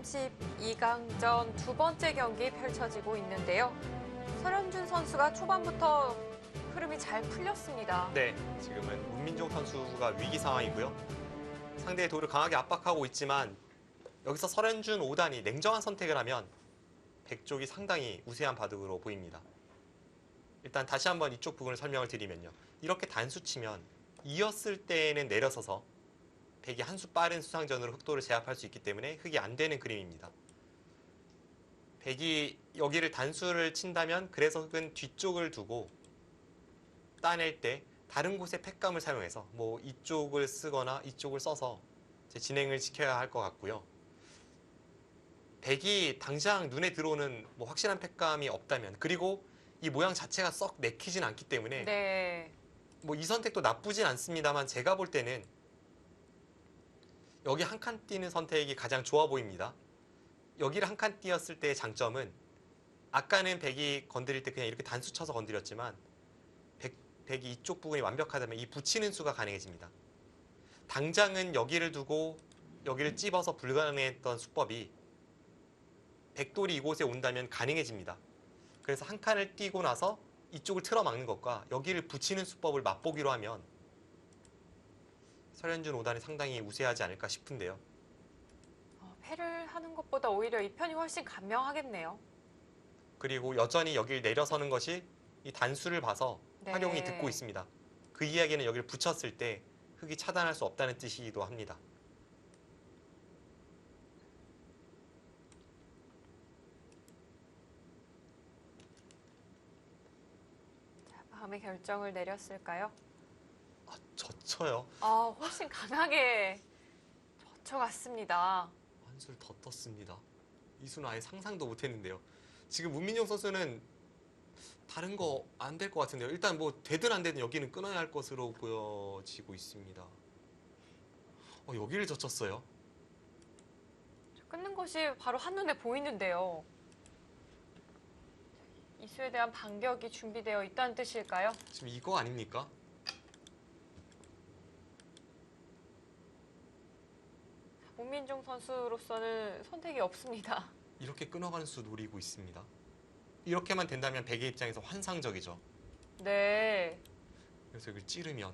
제32강전 두 번째 경기 펼쳐지고 있는데요. 설현준 선수가 초반부터 흐름이 잘 풀렸습니다. 네, 지금은 문민종 선수가 위기 상황이고요. 상대의 도를 강하게 압박하고 있지만 여기서 설현준 5단이 냉정한 선택을 하면 백쪽이 상당히 우세한 바둑으로 보입니다. 일단 다시 한번 이쪽 부분을 설명을 드리면요. 이렇게 단수 치면 이었을 때에는 내려서서 백이 한 수 빠른 수상전으로 흑도를 제압할 수 있기 때문에 흑이 안 되는 그림입니다. 백이 여기를 단수를 친다면 그래서 흑은 뒤쪽을 두고 따낼 때 다른 곳에 팩감을 사용해서 뭐 이쪽을 쓰거나 이쪽을 써서 진행을 시켜야 할 것 같고요. 백이 당장 눈에 들어오는 뭐 확실한 팩감이 없다면, 그리고 이 모양 자체가 썩 내키진 않기 때문에 네. 뭐 이 선택도 나쁘진 않습니다만 제가 볼 때는 여기 한 칸 띄는 선택이 가장 좋아 보입니다. 여기를 한 칸 띄었을 때의 장점은 아까는 백이 건드릴 때 그냥 이렇게 단수 쳐서 건드렸지만 백이 이쪽 부분이 완벽하다면 이 붙이는 수가 가능해집니다. 당장은 여기를 두고 여기를 찝어서 불가능했던 수법이 백돌이 이곳에 온다면 가능해집니다. 그래서 한 칸을 띄고 나서 이쪽을 틀어막는 것과 여기를 붙이는 수법을 맛보기로 하면 설현준 5단이 상당히 우세하지 않을까 싶은데요. 패를 하는 것보다 오히려 이 편이 훨씬 간명하겠네요. 그리고 여전히 여기를 내려서는 것이 이 단수를 봐서 네. 활용이 듣고 있습니다. 그 이야기는 여기를 붙였을 때 흑이 차단할 수 없다는 뜻이기도 합니다. 자, 마음의 결정을 내렸을까요? 젖혀요. 훨씬 강하게 젖혀갔습니다. 한 수를 더 떴습니다. 이 수는 아예 상상도 못했는데요. 지금 문민용 선수는 다른 거 안 될 것 같은데요. 일단 뭐 되든 안 되든 여기는 끊어야 할 것으로 보여지고 있습니다. 여기를 젖혔어요. 끊는 것이 바로 한눈에 보이는데요. 이 수에 대한 반격이 준비되어 있다는 뜻일까요? 지금 이거 아닙니까? 문민종 선수로서는 선택이 없습니다. 이렇게 끊어가는 수 노리고 있습니다. 이렇게만 된다면 백의 입장에서 환상적이죠. 네. 그래서 이걸 찌르면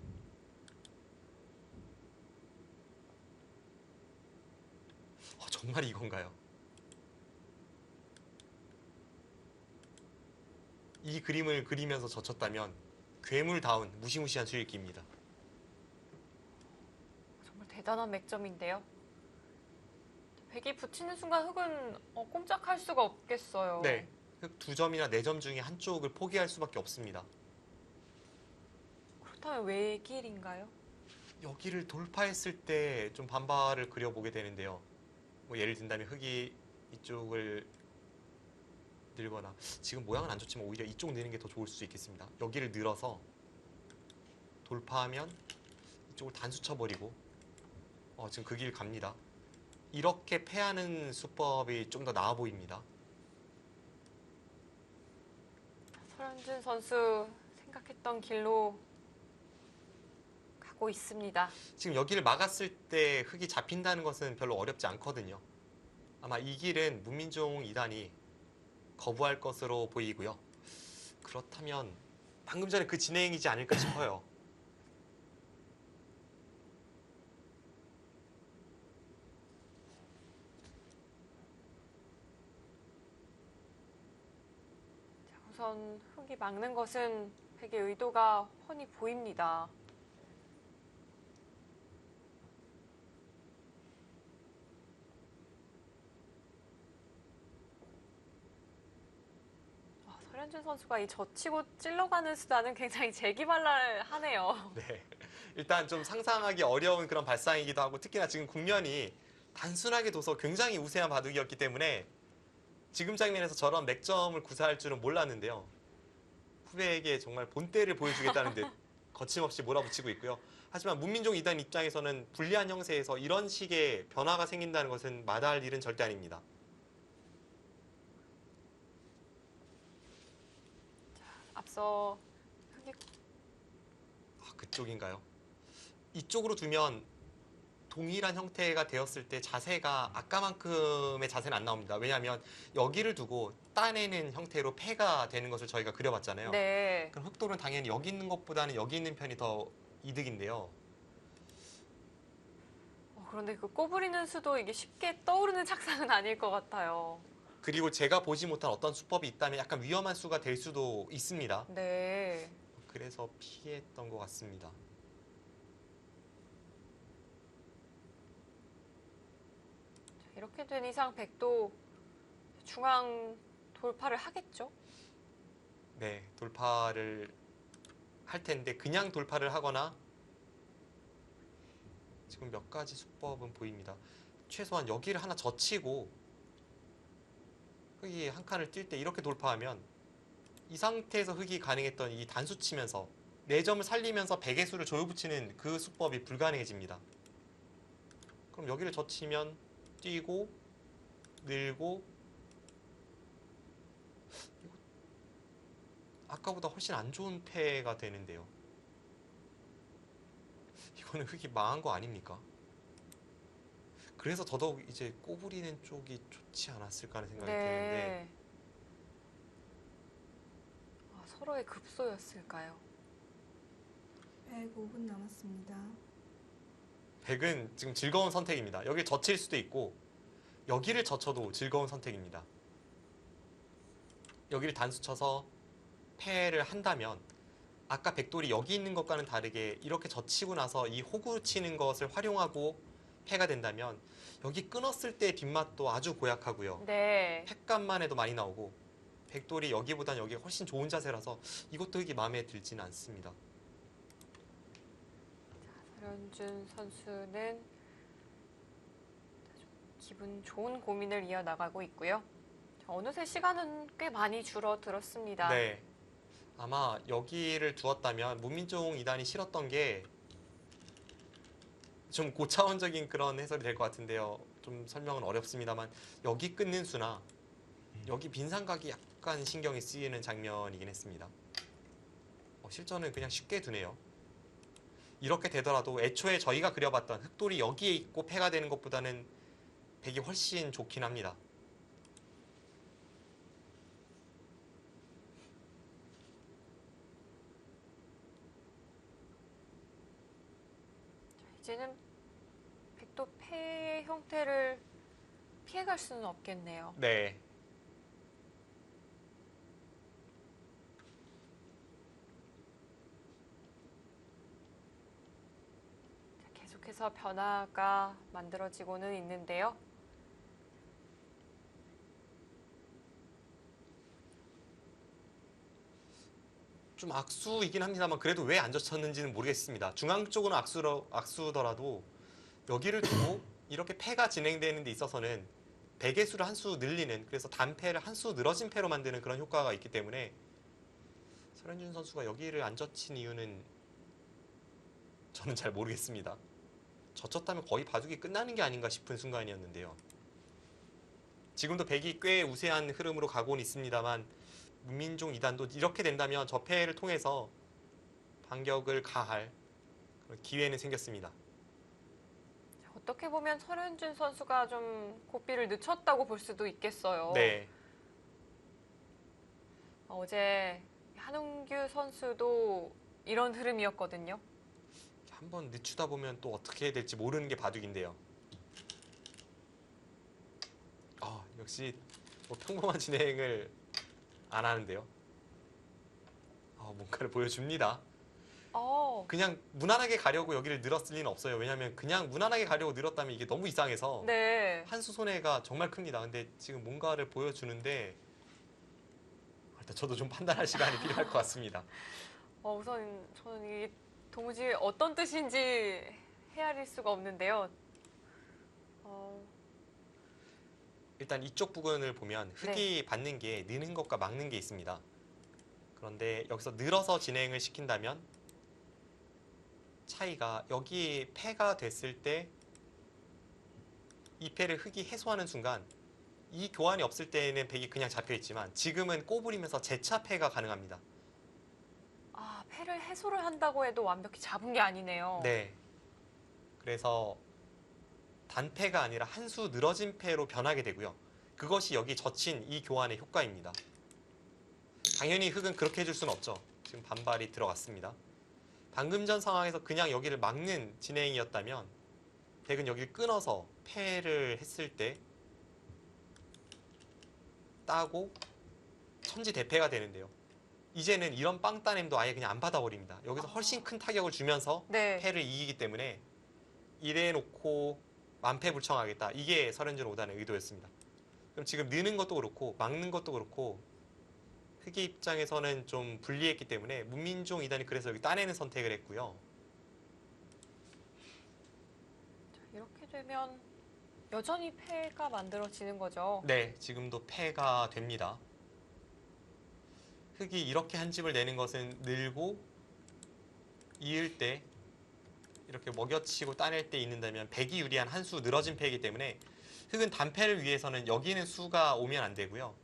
정말 이건가요? 이 그림을 그리면서 젖혔다면 괴물다운 무시무시한 수익기입니다. 정말 대단한 맥점인데요. 백이 붙이는 순간 흑은 꼼짝할 수가 없겠어요. 네, 흑 2점이나 4점 중에 한쪽을 포기할 수밖에 없습니다. 그렇다면 왜 길인가요? 여기를 돌파했을 때 좀 반발을 그려보게 되는데요. 뭐 예를 든다면 흑이 이쪽을 늘거나, 지금 모양은 안 좋지만 오히려 이쪽 느는 게 더 좋을 수 있겠습니다. 여기를 늘어서 돌파하면 이쪽을 단수 쳐버리고 지금 그 길 갑니다. 이렇게 패하는 수법이 좀 더 나아 보입니다. 설현준 선수 생각했던 길로 가고 있습니다. 지금 여기를 막았을 때 흑이 잡힌다는 것은 별로 어렵지 않거든요. 아마 이 길은 문민종 2단이 거부할 것으로 보이고요. 그렇다면 방금 전에 그 진행이지 않을까 싶어요. 자, 우선 흑이 막는 것은 백의 의도가 훤히 보입니다. 설현준 선수가 이 젖히고 찔러가는 수단은 굉장히 재기발랄하네요. 네, 일단 좀 상상하기 어려운 그런 발상이기도 하고, 특히나 지금 국면이 단순하게 둬서 굉장히 우세한 바둑이었기 때문에 지금 장면에서 저런 맥점을 구사할 줄은 몰랐는데요. 후배에게 정말 본때를 보여주겠다는 듯 거침없이 몰아붙이고 있고요. 하지만 문민종 2단 입장에서는 불리한 형세에서 이런 식의 변화가 생긴다는 것은 마다할 일은 절대 아닙니다. 앞서 흑이 그쪽인가요? 이쪽으로 두면 동일한 형태가 되었을 때 자세가 아까만큼의 자세는 안 나옵니다. 왜냐하면 여기를 두고 따내는 형태로 패가 되는 것을 저희가 그려봤잖아요. 네. 그럼 흑돌은 당연히 여기 있는 것보다는 여기 있는 편이 더 이득인데요. 그런데 그 꼬부리는 수도 이게 쉽게 떠오르는 착상은 아닐 것 같아요. 그리고 제가 보지 못한 어떤 수법이 있다면 약간 위험한 수가 될 수도 있습니다. 네. 그래서 피했던 것 같습니다. 이렇게 된 이상 백도 중앙 돌파를 하겠죠? 네, 돌파를 할 텐데 그냥 돌파를 하거나 지금 몇 가지 수법은 보입니다. 최소한 여기를 하나 젖히고 흙이 한 칸을 뛸 때 이렇게 돌파하면 이 상태에서 흙이 가능했던 이 단수 치면서 4점을 살리면서 백의 수를 조여붙이는 그 수법이 불가능해집니다. 그럼 여기를 젖히면 뛰고 늘고 이거 아까보다 훨씬 안 좋은 패가 되는데요. 이거는 흙이 망한 거 아닙니까? 그래서 더더욱 이제 꼬부리는 쪽이 좋지 않았을까 하는 생각이 드는데 네. 서로의 급소였을까요? 105분 남았습니다. 백은 지금 즐거운 선택입니다. 여기를 젖힐 수도 있고 여기를 젖혀도 즐거운 선택입니다. 여기를 단수 쳐서 패를 한다면 아까 백돌이 여기 있는 것과는 다르게 이렇게 젖히고 나서 이 호구 치는 것을 활용하고 패가 된다면 여기 끊었을 때 뒷맛도 아주 고약하고요. 네. 팩감만 해도 많이 나오고 백돌이 여기보단 여기가 훨씬 좋은 자세라서 이것도 흙이 마음에 들지는 않습니다. 설현준 선수는 기분 좋은 고민을 이어나가고 있고요. 어느새 시간은 꽤 많이 줄어들었습니다. 네. 아마 여기를 두었다면 문민종 2단이 싫었던 게 좀 고차원적인 그런 해설이 될 것 같은데요. 좀 설명은 어렵습니다만 여기 끊는 수나 여기 빈상각이 약간 신경이 쓰이는 장면이긴 했습니다. 실전은 그냥 쉽게 두네요. 이렇게 되더라도 애초에 저희가 그려봤던 흑돌이 여기에 있고 패가 되는 것보다는 백이 훨씬 좋긴 합니다. 이제는 백도 패의 형태를 피해갈 수는 없겠네요. 네. 계속해서 변화가 만들어지고는 있는데요. 좀 악수이긴 합니다만 그래도 왜 안 젖혔는지는 모르겠습니다. 중앙 쪽은 악수더라도 여기를 두고 이렇게 패가 진행되는 데 있어서는 백의 수를 한 수 늘리는, 그래서 단패를 한 수 늘어진 패로 만드는 그런 효과가 있기 때문에 설현준 선수가 여기를 안 젖힌 이유는 저는 잘 모르겠습니다. 젖혔다면 거의 바둑이 끝나는 게 아닌가 싶은 순간이었는데요. 지금도 백이 꽤 우세한 흐름으로 가고는 있습니다만 문민종 2단도 이렇게 된다면 저 패를 통해서 반격을 가할 그런 기회는 생겼습니다. 어떻게 보면 설현준 선수가 좀 고삐를 늦췄다고 볼 수도 있겠어요. 네. 어제 한웅규 선수도 이런 흐름이었거든요. 한번 늦추다 보면 또 어떻게 될지 모르는 게 바둑인데요. 역시 뭐 평범한 진행을 안 하는데요. 뭔가를 보여줍니다. 그냥 무난하게 가려고 여기를 늘었을 리는 없어요. 왜냐하면 그냥 무난하게 가려고 늘었다면 이게 너무 이상해서 네. 한 수 손해가 정말 큽니다. 근데 지금 뭔가를 보여주는데 일단 저도 좀 판단할 시간이 필요할 것 같습니다. 우선 저는 이게 도무지 어떤 뜻인지 헤아릴 수가 없는데요. 일단 이쪽 부분을 보면 흙이 받는 게 느는 것과 막는 게 있습니다. 그런데 여기서 늘어서 진행을 시킨다면 차이가 여기 패가 됐을 때 이 패를 흙이 해소하는 순간 이 교환이 없을 때는 백이 그냥 잡혀있지만 지금은 꼬부리면서 재차 패가 가능합니다. 패를 해소를 한다고 해도 완벽히 잡은 게 아니네요. 네. 그래서 단패가 아니라 한 수 늘어진 패로 변하게 되고요. 그것이 여기 젖힌 이 교환의 효과입니다. 당연히 흑은 그렇게 해줄 수는 없죠. 지금 반발이 들어갔습니다. 방금 전 상황에서 그냥 여기를 막는 진행이었다면 백은 여기를 끊어서 패를 했을 때 따고 천지대패가 되는데요. 이제는 이런 빵따냄도 아예 그냥 안 받아버립니다. 여기서 훨씬 큰 타격을 주면서 네. 패를 이기기 때문에 이래놓고 만패불청하겠다. 이게 설현준 5단의 의도였습니다. 그럼 지금 느는 것도 그렇고 막는 것도 그렇고 흑의 입장에서는 좀 불리했기 때문에 문민종 2단이 그래서 여기 따내는 선택을 했고요. 자, 이렇게 되면 여전히 패가 만들어지는 거죠. 네, 지금도 패가 됩니다. 흑이 이렇게 한 집을 내는 것은 늘고 이을 때 이렇게 먹여치고 따낼 때 있는다면 백이 유리한 한 수 늘어진 패이기 때문에 흑은 단패를 위해서는 여기는 수가 오면 안 되고요.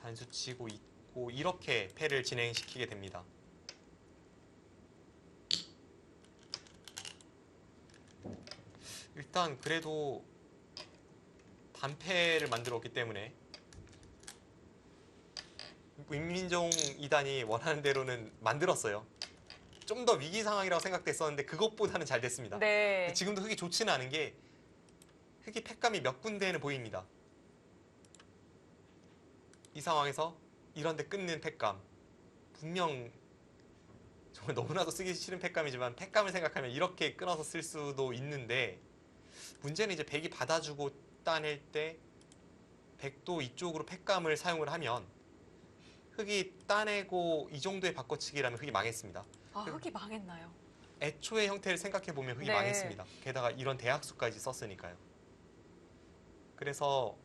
단수 치고 있고 이렇게 패를 진행시키게 됩니다. 일단 그래도 단패를 만들었기 때문에 문민종 2단이 원하는 대로는 만들었어요. 좀 더 위기 상황이라고 생각됐었는데 그것보다는 잘 됐습니다. 네. 지금도 흑이 좋지는 않은 게 흑이 패감이 몇 군데는 보입니다. 이 상황에서 이런 데 끊는 패감 분명 정말 너무나도 쓰기 싫은 패감이지만 패감을 생각하면 이렇게 끊어서 쓸 수도 있는데 문제는 이제 백이 받아주고 따낼 때 백도 이쪽으로 패감을 사용을 하면 흑이 따내고 이 정도의 바꿔치기라면 흑이 망했습니다. 아, 흑이 망했나요? 애초의 형태를 생각해보면 흑이 네. 망했습니다. 게다가 이런 대학수까지 썼으니까요. 그래서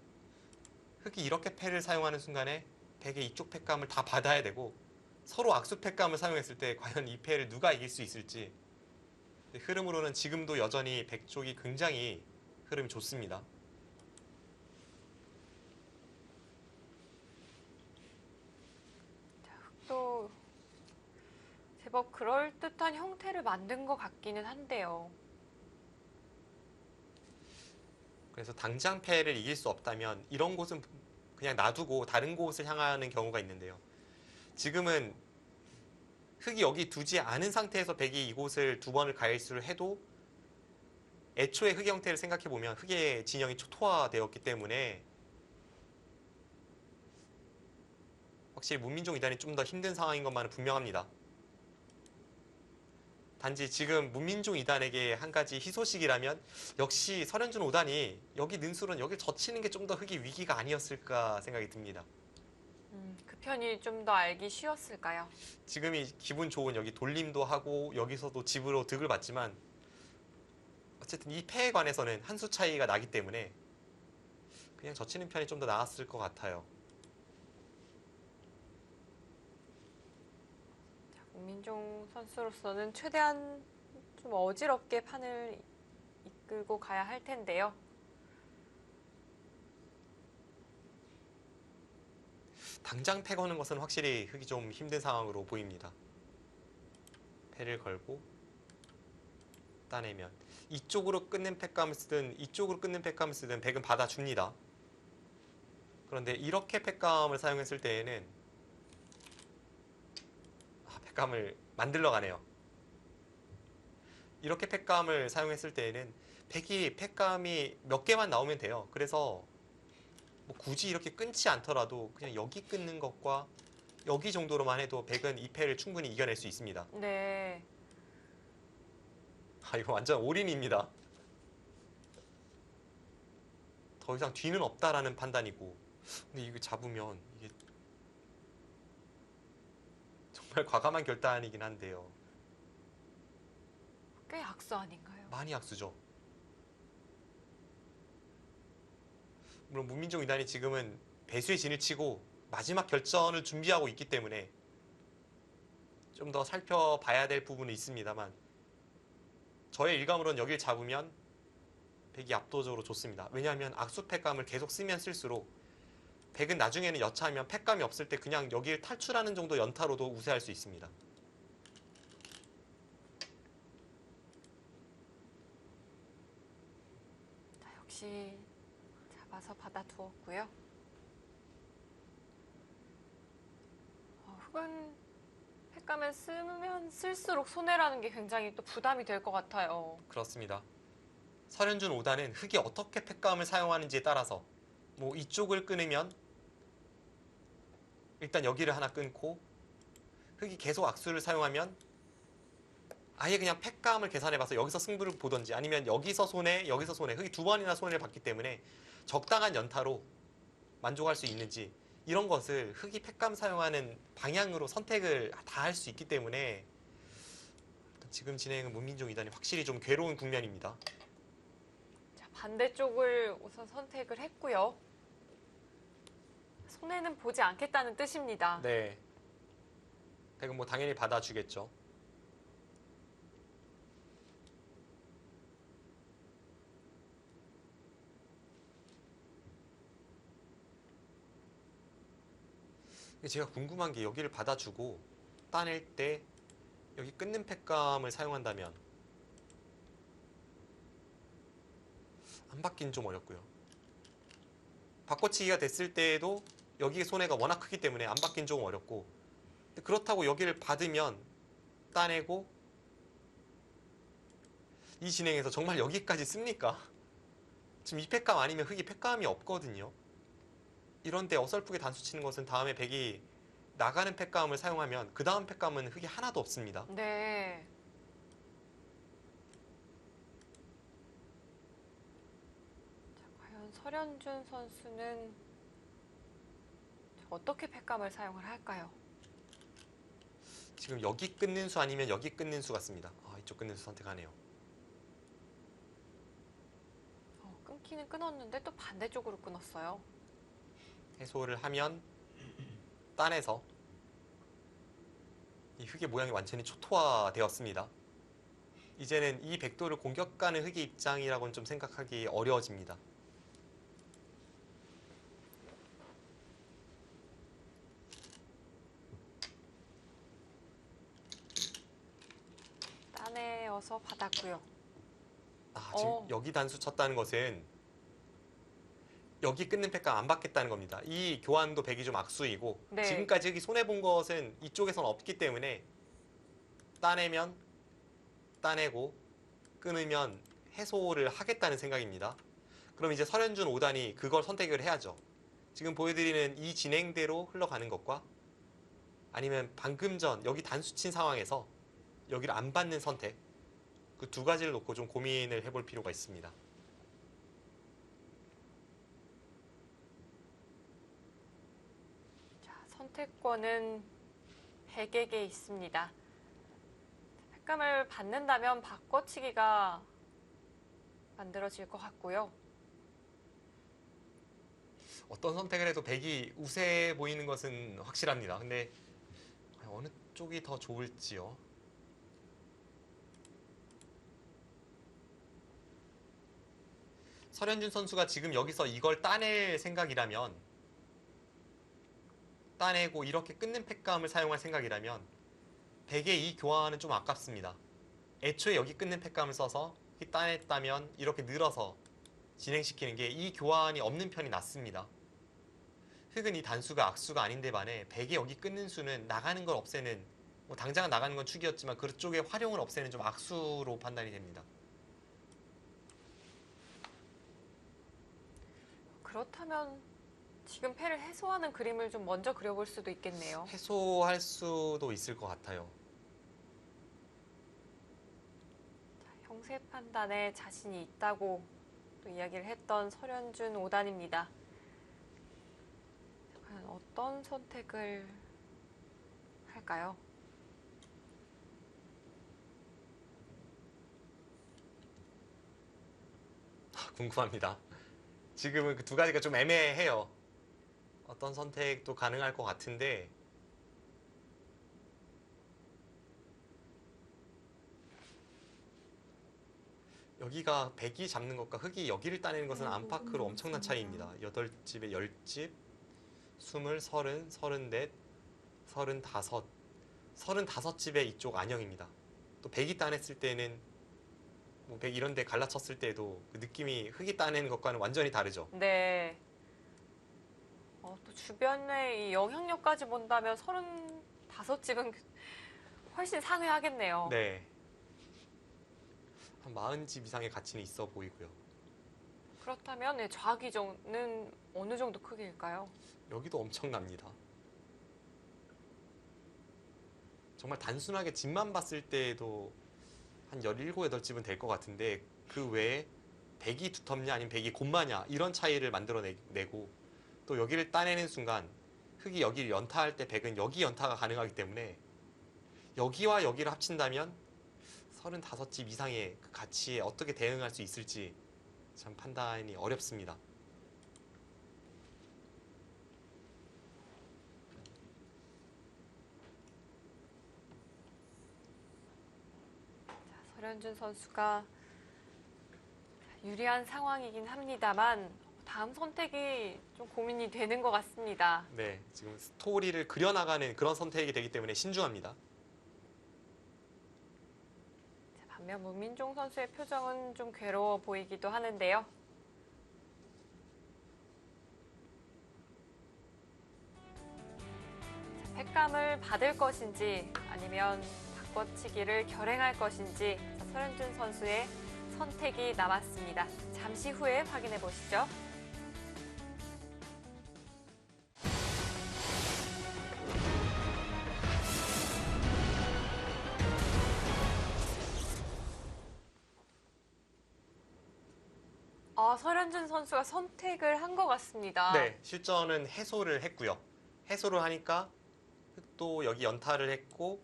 흑이 이렇게 패를 사용하는 순간에 백의 이쪽 패감을 다 받아야 되고 서로 악수 패감을 사용했을 때 과연 이 패를 누가 이길 수 있을지 흐름으로는 지금도 여전히 백 쪽이 굉장히 흐름이 좋습니다. 또 제법 그럴듯한 형태를 만든 것 같기는 한데요. 그래서 당장 패를 이길 수 없다면 이런 곳은 그냥 놔두고 다른 곳을 향하는 경우가 있는데요. 지금은 흑이 여기 두지 않은 상태에서 백이 이곳을 두 번을 가일수를 해도 애초에 흑의 형태를 생각해보면 흑의 진영이 초토화되었기 때문에 확실히 문민종 2단이 좀 더 힘든 상황인 것만은 분명합니다. 단지 지금 문민종 2단에게 한 가지 희소식이라면 역시 설현준 5단이 여기 능술은 여기 젖히는 게 좀 더 흑이 위기가 아니었을까 생각이 듭니다. 그 편이 좀 더 알기 쉬웠을까요? 지금이 기분 좋은 여기 돌림도 하고 여기서도 집으로 득을 받지만 어쨌든 이 패에 관해서는 한 수 차이가 나기 때문에 그냥 젖히는 편이 좀 더 나았을 것 같아요. 문민종 선수로서는 최대한 좀 어지럽게 판을 이끌고 가야 할 텐데요. 당장 패 거는 것은 확실히 흑이 좀 힘든 상황으로 보입니다. 패를 걸고 따내면 이쪽으로 끊는 패감을 쓰든 이쪽으로 끊는 패감을 쓰든 백은 받아줍니다. 그런데 이렇게 패감을 사용했을 때에는 패감을 만들러 가네요. 이렇게 패감을 사용했을 때에는 백이 패감이 몇 개만 나오면 돼요. 그래서 뭐 굳이 이렇게 끊지 않더라도 그냥 여기 끊는 것과 여기 정도로만 해도 백은 이 패를 충분히 이겨낼 수 있습니다. 네. 이거 완전 올인입니다. 더 이상 뒤는 없다라는 판단이고 근데 이거 잡으면 이게 정말 과감한 결단이긴 한데요. 꽤 악수 아닌가요? 많이 악수죠. 물론 문민종 2단이 지금은 배수의 진을 치고 마지막 결전을 준비하고 있기 때문에 좀 더 살펴봐야 될 부분은 있습니다만 저의 일감으로는 여길 잡으면 백이 압도적으로 좋습니다. 왜냐하면 악수 패감을 계속 쓰면 쓸수록 백은 나중에는 여차하면 패감이 없을 때 그냥 여기를 탈출하는 정도 연타로도 우세할 수 있습니다. 다시 잡아서 받아두었고요. 흙은 횟감을 쓰면 쓸수록 손해라는 게 굉장히 또 부담이 될 것 같아요. 그렇습니다. 설현준 5단은 흙이 어떻게 팩감을 사용하는지에 따라서 뭐 이쪽을 끊으면 일단 여기를 하나 끊고 흙이 계속 악수를 사용하면 아예 그냥 팩감을 계산해봐서 여기서 승부를 보던지 아니면 여기서 손해, 여기서 손해, 흙이 두 번이나 손해를 봤기 때문에 적당한 연타로 만족할 수 있는지 이런 것을 흙이 팩감 사용하는 방향으로 선택을 다 할 수 있기 때문에 지금 진행은 문민종 2단이 확실히 좀 괴로운 국면입니다. 자, 반대쪽을 우선 선택을 했고요. 손해는 보지 않겠다는 뜻입니다. 네. 백은 뭐 당연히 받아주겠죠. 제가 궁금한 게 여기를 받아주고 따낼 때 여기 끊는 팩감을 사용한다면 안 받긴 좀 어렵고요. 바꿔치기가 됐을 때에도 여기에 손해가 워낙 크기 때문에 안 받긴 좀 어렵고 그렇다고 여기를 받으면 따내고 이 진행에서 정말 여기까지 씁니까? 지금 이 팩감 아니면 흙이 팩감이 없거든요. 이런데 어설프게 단수 치는 것은 다음에 백이 나가는 팩감을 사용하면 그 다음 팩감은 흙이 하나도 없습니다. 네. 자, 과연 설현준 선수는 어떻게 팩감을 사용을 할까요? 지금 여기 끊는 수 아니면 여기 끊는 수 같습니다. 이쪽 끊는 수 선택하네요. 끊기는 끊었는데 또 반대쪽으로 끊었어요. 해소를 하면 따내서 이 흙의 모양이 완전히 초토화되었습니다. 이제는 이 백도를 공격하는 흙의 입장이라고는 좀 생각하기 어려워집니다. 따내어서 받았고요. 지금 여기 단수 쳤다는 것은 여기 끊는 팩감 안 받겠다는 겁니다. 이 교환도 백이 좀 악수이고 네. 지금까지 흙이 손해본 것은 이쪽에서는 없기 때문에 따내면 따내고 끊으면 해소를 하겠다는 생각입니다. 그럼 이제 설현준 5단이 그걸 선택을 해야죠. 지금 보여드리는 이 진행대로 흘러가는 것과 아니면 방금 전 여기 단수 친 상황에서 여기를 안 받는 선택 그 두 가지를 놓고 좀 고민을 해볼 필요가 있습니다. 자, 선택권은 백에게 있습니다. 팩감을 받는다면 바꿔치기가 만들어질 것 같고요. 어떤 선택을 해도 백이 우세해 보이는 것은 확실합니다. 근데 어느 쪽이 더 좋을지요? 설현준 선수가 지금 여기서 이걸 따낼 생각이라면 따내고 이렇게 끊는 팩감을 사용할 생각이라면 백의 이 교환은 좀 아깝습니다. 애초에 여기 끊는 팩감을 써서 따냈다면 이렇게 늘어서 진행시키는 게 이 교환이 없는 편이 낫습니다. 흙은 이 단수가 악수가 아닌데 반해 백의 여기 끊는 수는 나가는 걸 없애는 뭐 당장은 나가는 건 축이었지만 그쪽의 활용을 없애는 좀 악수로 판단이 됩니다. 그렇다면 지금 패를 해소하는 그림을 좀 먼저 그려볼 수도 있겠네요. 해소할 수도 있을 것 같아요. 자, 형세 판단에 자신이 있다고 또 이야기를 했던 설현준 5단입니다. 과연 어떤 선택을 할까요? 궁금합니다. 지금은 그 두 가지가 좀 애매해요. 어떤 선택도 가능할 것 같은데 여기가 백이 잡는 것과 흙이 여기를 따내는 것은 안팎으로 엄청난 차이입니다. 8집에 10집, 20, 30, 34, 35, 35집에 이쪽 안형입니다. 또 백이 따냈을 때는 뭐 백 이런 데 갈라쳤을 때도 그 느낌이 흙이 따내는 것과는 완전히 다르죠. 네. 또 주변의 이 영향력까지 본다면 35집은 훨씬 상회하겠네요. 네. 한 40집 이상의 가치는 있어 보이고요. 그렇다면 네, 좌기종은 어느 정도 크기일까요? 여기도 엄청납니다. 정말 단순하게 집만 봤을 때에도 한 17, 8집은 될 것 같은데 그 외에 백이 두텁냐 아니면 백이 곤마냐 이런 차이를 만들어내고 또 여기를 따내는 순간 흙이 여기를 연타할 때 백은 여기 연타가 가능하기 때문에 여기와 여기를 합친다면 35집 이상의 그 가치에 어떻게 대응할 수 있을지 참 판단이 어렵습니다. 설현준 선수가 유리한 상황이긴 합니다만 다음 선택이 좀 고민이 되는 것 같습니다. 네, 지금 스토리를 그려나가는 그런 선택이 되기 때문에 신중합니다. 반면 문민종 선수의 표정은 좀 괴로워 보이기도 하는데요. 팩감을 받을 것인지 아니면 바꿔치기를 결행할 것인지 설현준 선수의 선택이 남았습니다. 잠시 후에 확인해 보시죠. 설현준 선수가 선택을 한 것 같습니다. 네, 실전은 해소를 했고요. 해소를 하니까 또 여기 연타를 했고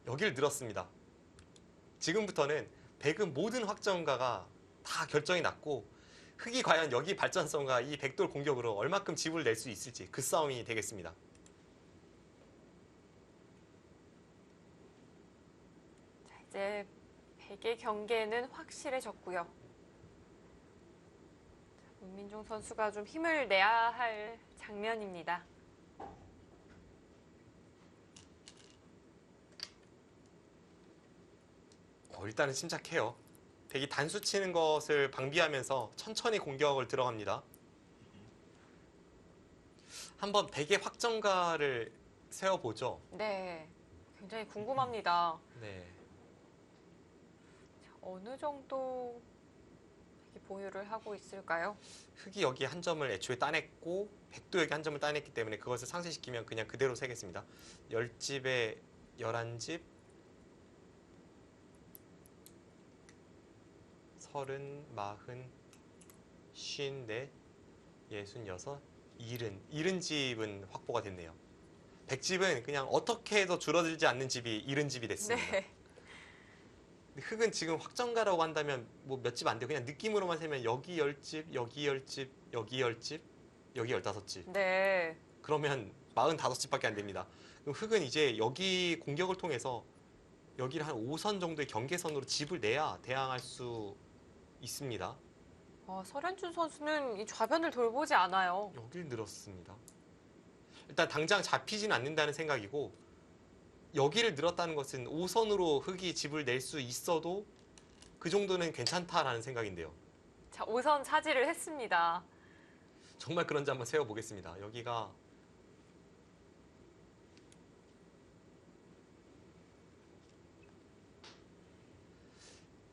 여기를 늘었습니다. 지금부터는 백은 모든 확정가가 다 결정이 났고 흑이 과연 여기 발전성과 이 백돌 공격으로 얼마큼 지불을 낼 수 있을지 그 싸움이 되겠습니다. 자, 이제 백의 경계는 확실해졌고요. 문민종 선수가 좀 힘을 내야 할 장면입니다. 일단은 침착해요. 백이 단수 치는 것을 방비하면서 천천히 공격을 들어갑니다. 한번 백의 확정가를 세워보죠. 네, 굉장히 궁금합니다. 네. 자, 어느 정도 백이 보유를 하고 있을까요? 흑이 여기 한 점을 애초에 따냈고 백도 여기 한 점을 따냈기 때문에 그것을 상쇄시키면 그냥 그대로 세겠습니다. 10집에 11집 30, 40, 54, 66, 70집은 확보가 됐네요. 100집은 그냥 어떻게 해도 줄어들지 않는 집이 70집이 됐습니다. 네. 근데 흑은 지금 확정가라고 한다면 뭐 몇 집 안 돼요. 그냥 느낌으로만 세면 여기 10집, 여기 10집, 여기 10집, 여기 15집. 네. 그러면 45집밖에 안 됩니다. 그럼 흑은 이제 여기 공격을 통해서 여기를 한 5선 정도의 경계선으로 집을 내야 대항할 수 있습니다. 설현준 선수는 이 좌변을 돌보지 않아요. 여길 늘었습니다. 일단 당장 잡히지는 않는다는 생각이고 여기를 늘었다는 것은 5선으로 흑이 집을 낼 수 있어도 그 정도는 괜찮다라는 생각인데요. 자, 5선 차지를 했습니다. 정말 그런지 한번 세워보겠습니다. 여기가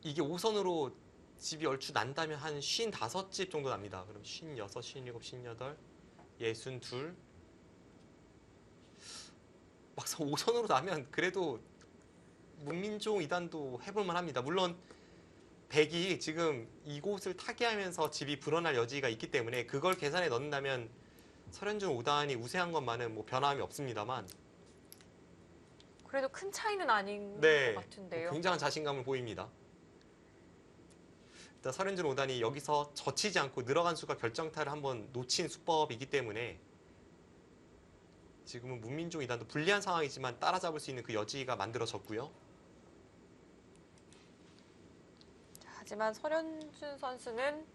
이게 5선으로 집이 얼추 난다면 한 55집 정도 납니다. 그럼 56, 57, 58, 62 막상 5선으로 나면 그래도 문민종 2단도 해볼만 합니다. 물론 백이 지금 이곳을 타개하면서 집이 불어날 여지가 있기 때문에 그걸 계산에 넣는다면 설현준 5단이 우세한 것만은 뭐 변함이 없습니다만 그래도 큰 차이는 아닌 네, 것 같은데요. 굉장한 자신감을 보입니다. 일단 설현준 5단이 여기서 젖히지 않고 늘어간 수가 결정타를 한번 놓친 수법이기 때문에 지금은 문민종 2단도 불리한 상황이지만 따라잡을 수 있는 그 여지가 만들어졌고요. 하지만 설현준 선수는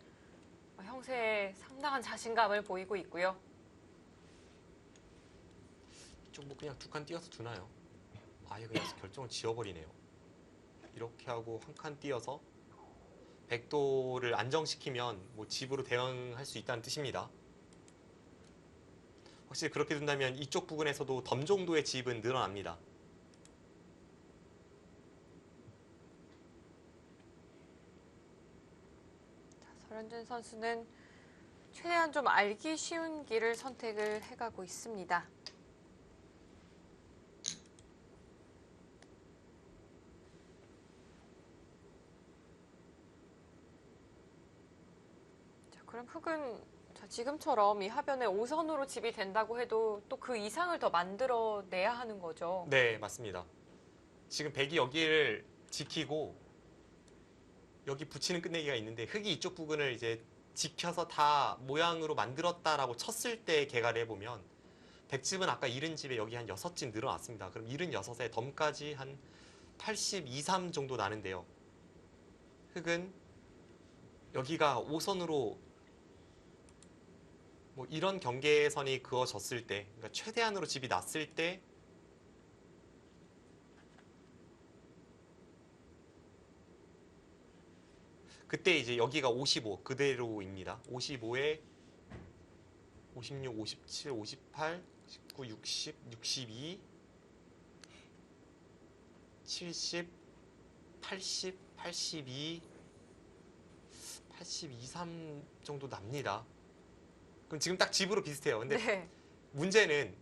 형세에 상당한 자신감을 보이고 있고요. 이쪽 뭐 그냥 두 칸 띄어서 두나요? 아예 그냥 결정을 지어버리네요. 이렇게 하고 한 칸 띄어서 백도를 안정시키면 뭐 집으로 대응할 수 있다는 뜻입니다. 확실히 그렇게 된다면 이쪽 부근에서도 덤 정도의 집은 늘어납니다. 설현준 선수는 최대한 좀 알기 쉬운 길을 선택을 해가고 있습니다. 자, 그럼 흙은 지금처럼 이 하변에 5선으로 집이 된다고 해도 또 그 이상을 더 만들어내야 하는 거죠. 네, 맞습니다. 지금 백이 여기를 지키고 여기 붙이는 끝내기가 있는데 흙이 이쪽 부분을 이제 지켜서 다 모양으로 만들었다라고 쳤을 때 계산을 해보면 백집은 아까 70집에 여기 한 6집 늘어났습니다. 그럼 76에 덤까지 한 82, 3 정도 나는데요. 흙은 여기가 5선으로 뭐 이런 경계선이 그어졌을 때, 그러니까 최대한으로 집이 났을 때 그때 이제 여기가 55 그대로입니다. 55에 56, 57, 58, 19, 60, 62, 70, 80, 82, 82, 3 정도 납니다. 그럼 지금 딱 집으로 비슷해요. 근데 네. 문제는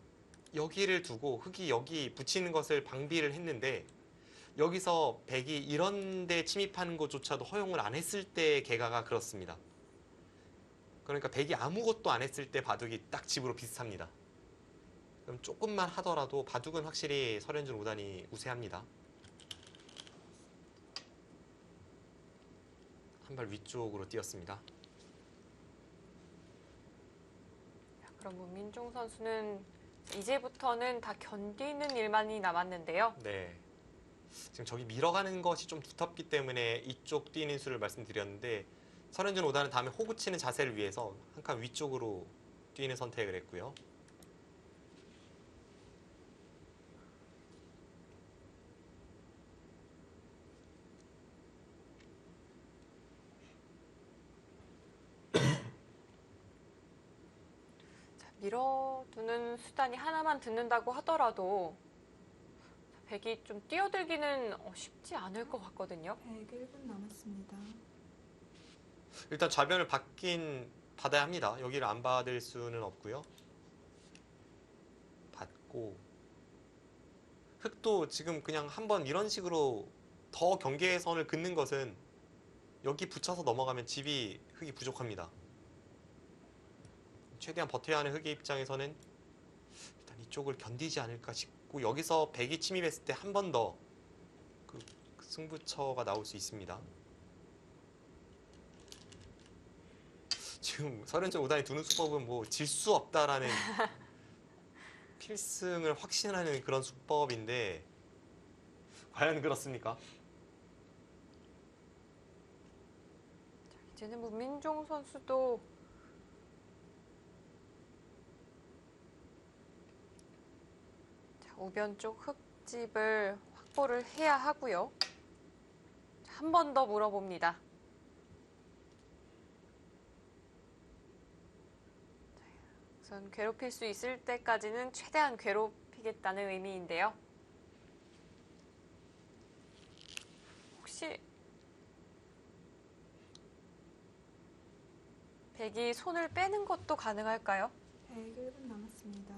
여기를 두고 흙이 여기 붙이는 것을 방비를 했는데 여기서 백이 이런 데 침입하는 것조차도 허용을 안 했을 때 계가가 그렇습니다. 그러니까 백이 아무것도 안 했을 때 바둑이 딱 집으로 비슷합니다. 그럼 조금만 하더라도 바둑은 확실히 설현준 5단이 우세합니다. 한 발 위쪽으로 뛰었습니다. 그럼 문민종 선수는 이제부터는 다 견디는 일만이 남았는데요. 네. 지금 저기 밀어가는 것이 좀 두텁기 때문에 이쪽 뛰는 수를 말씀드렸는데 설현준 5단은 다음에 호구 치는 자세를 위해서 한 칸 위쪽으로 뛰는 선택을 했고요. 자, 밀어두는 수단이 하나만 듣는다고 하더라도 백이 좀 뛰어들기는 쉽지 않을 것 같거든요. 101분 남았습니다. 일단 좌변을 받아야 합니다. 여기를 안 받을 수는 없고요. 받고 흙도 지금 그냥 한번 이런 식으로 더 경계선을 긋는 것은 여기 붙여서 넘어가면 집이 흙이 부족합니다. 최대한 버텨야 하는 흙의 입장에서는 일단 이쪽을 견디지 않을까 싶고 여기서 백이 침입했을 때 한 번 더 그 승부처가 나올 수 있습니다. 지금 설현준 5단이 두는 수법은 뭐 질 수 없다라는 필승을 확신하는 그런 수법인데 과연 그렇습니까? 이제는 문민종 선수도 우변 쪽 흙집을 확보를 해야 하고요. 한 번 더 물어봅니다. 우선 괴롭힐 수 있을 때까지는 최대한 괴롭히겠다는 의미인데요. 혹시 백이 손을 빼는 것도 가능할까요? 101분 남았습니다.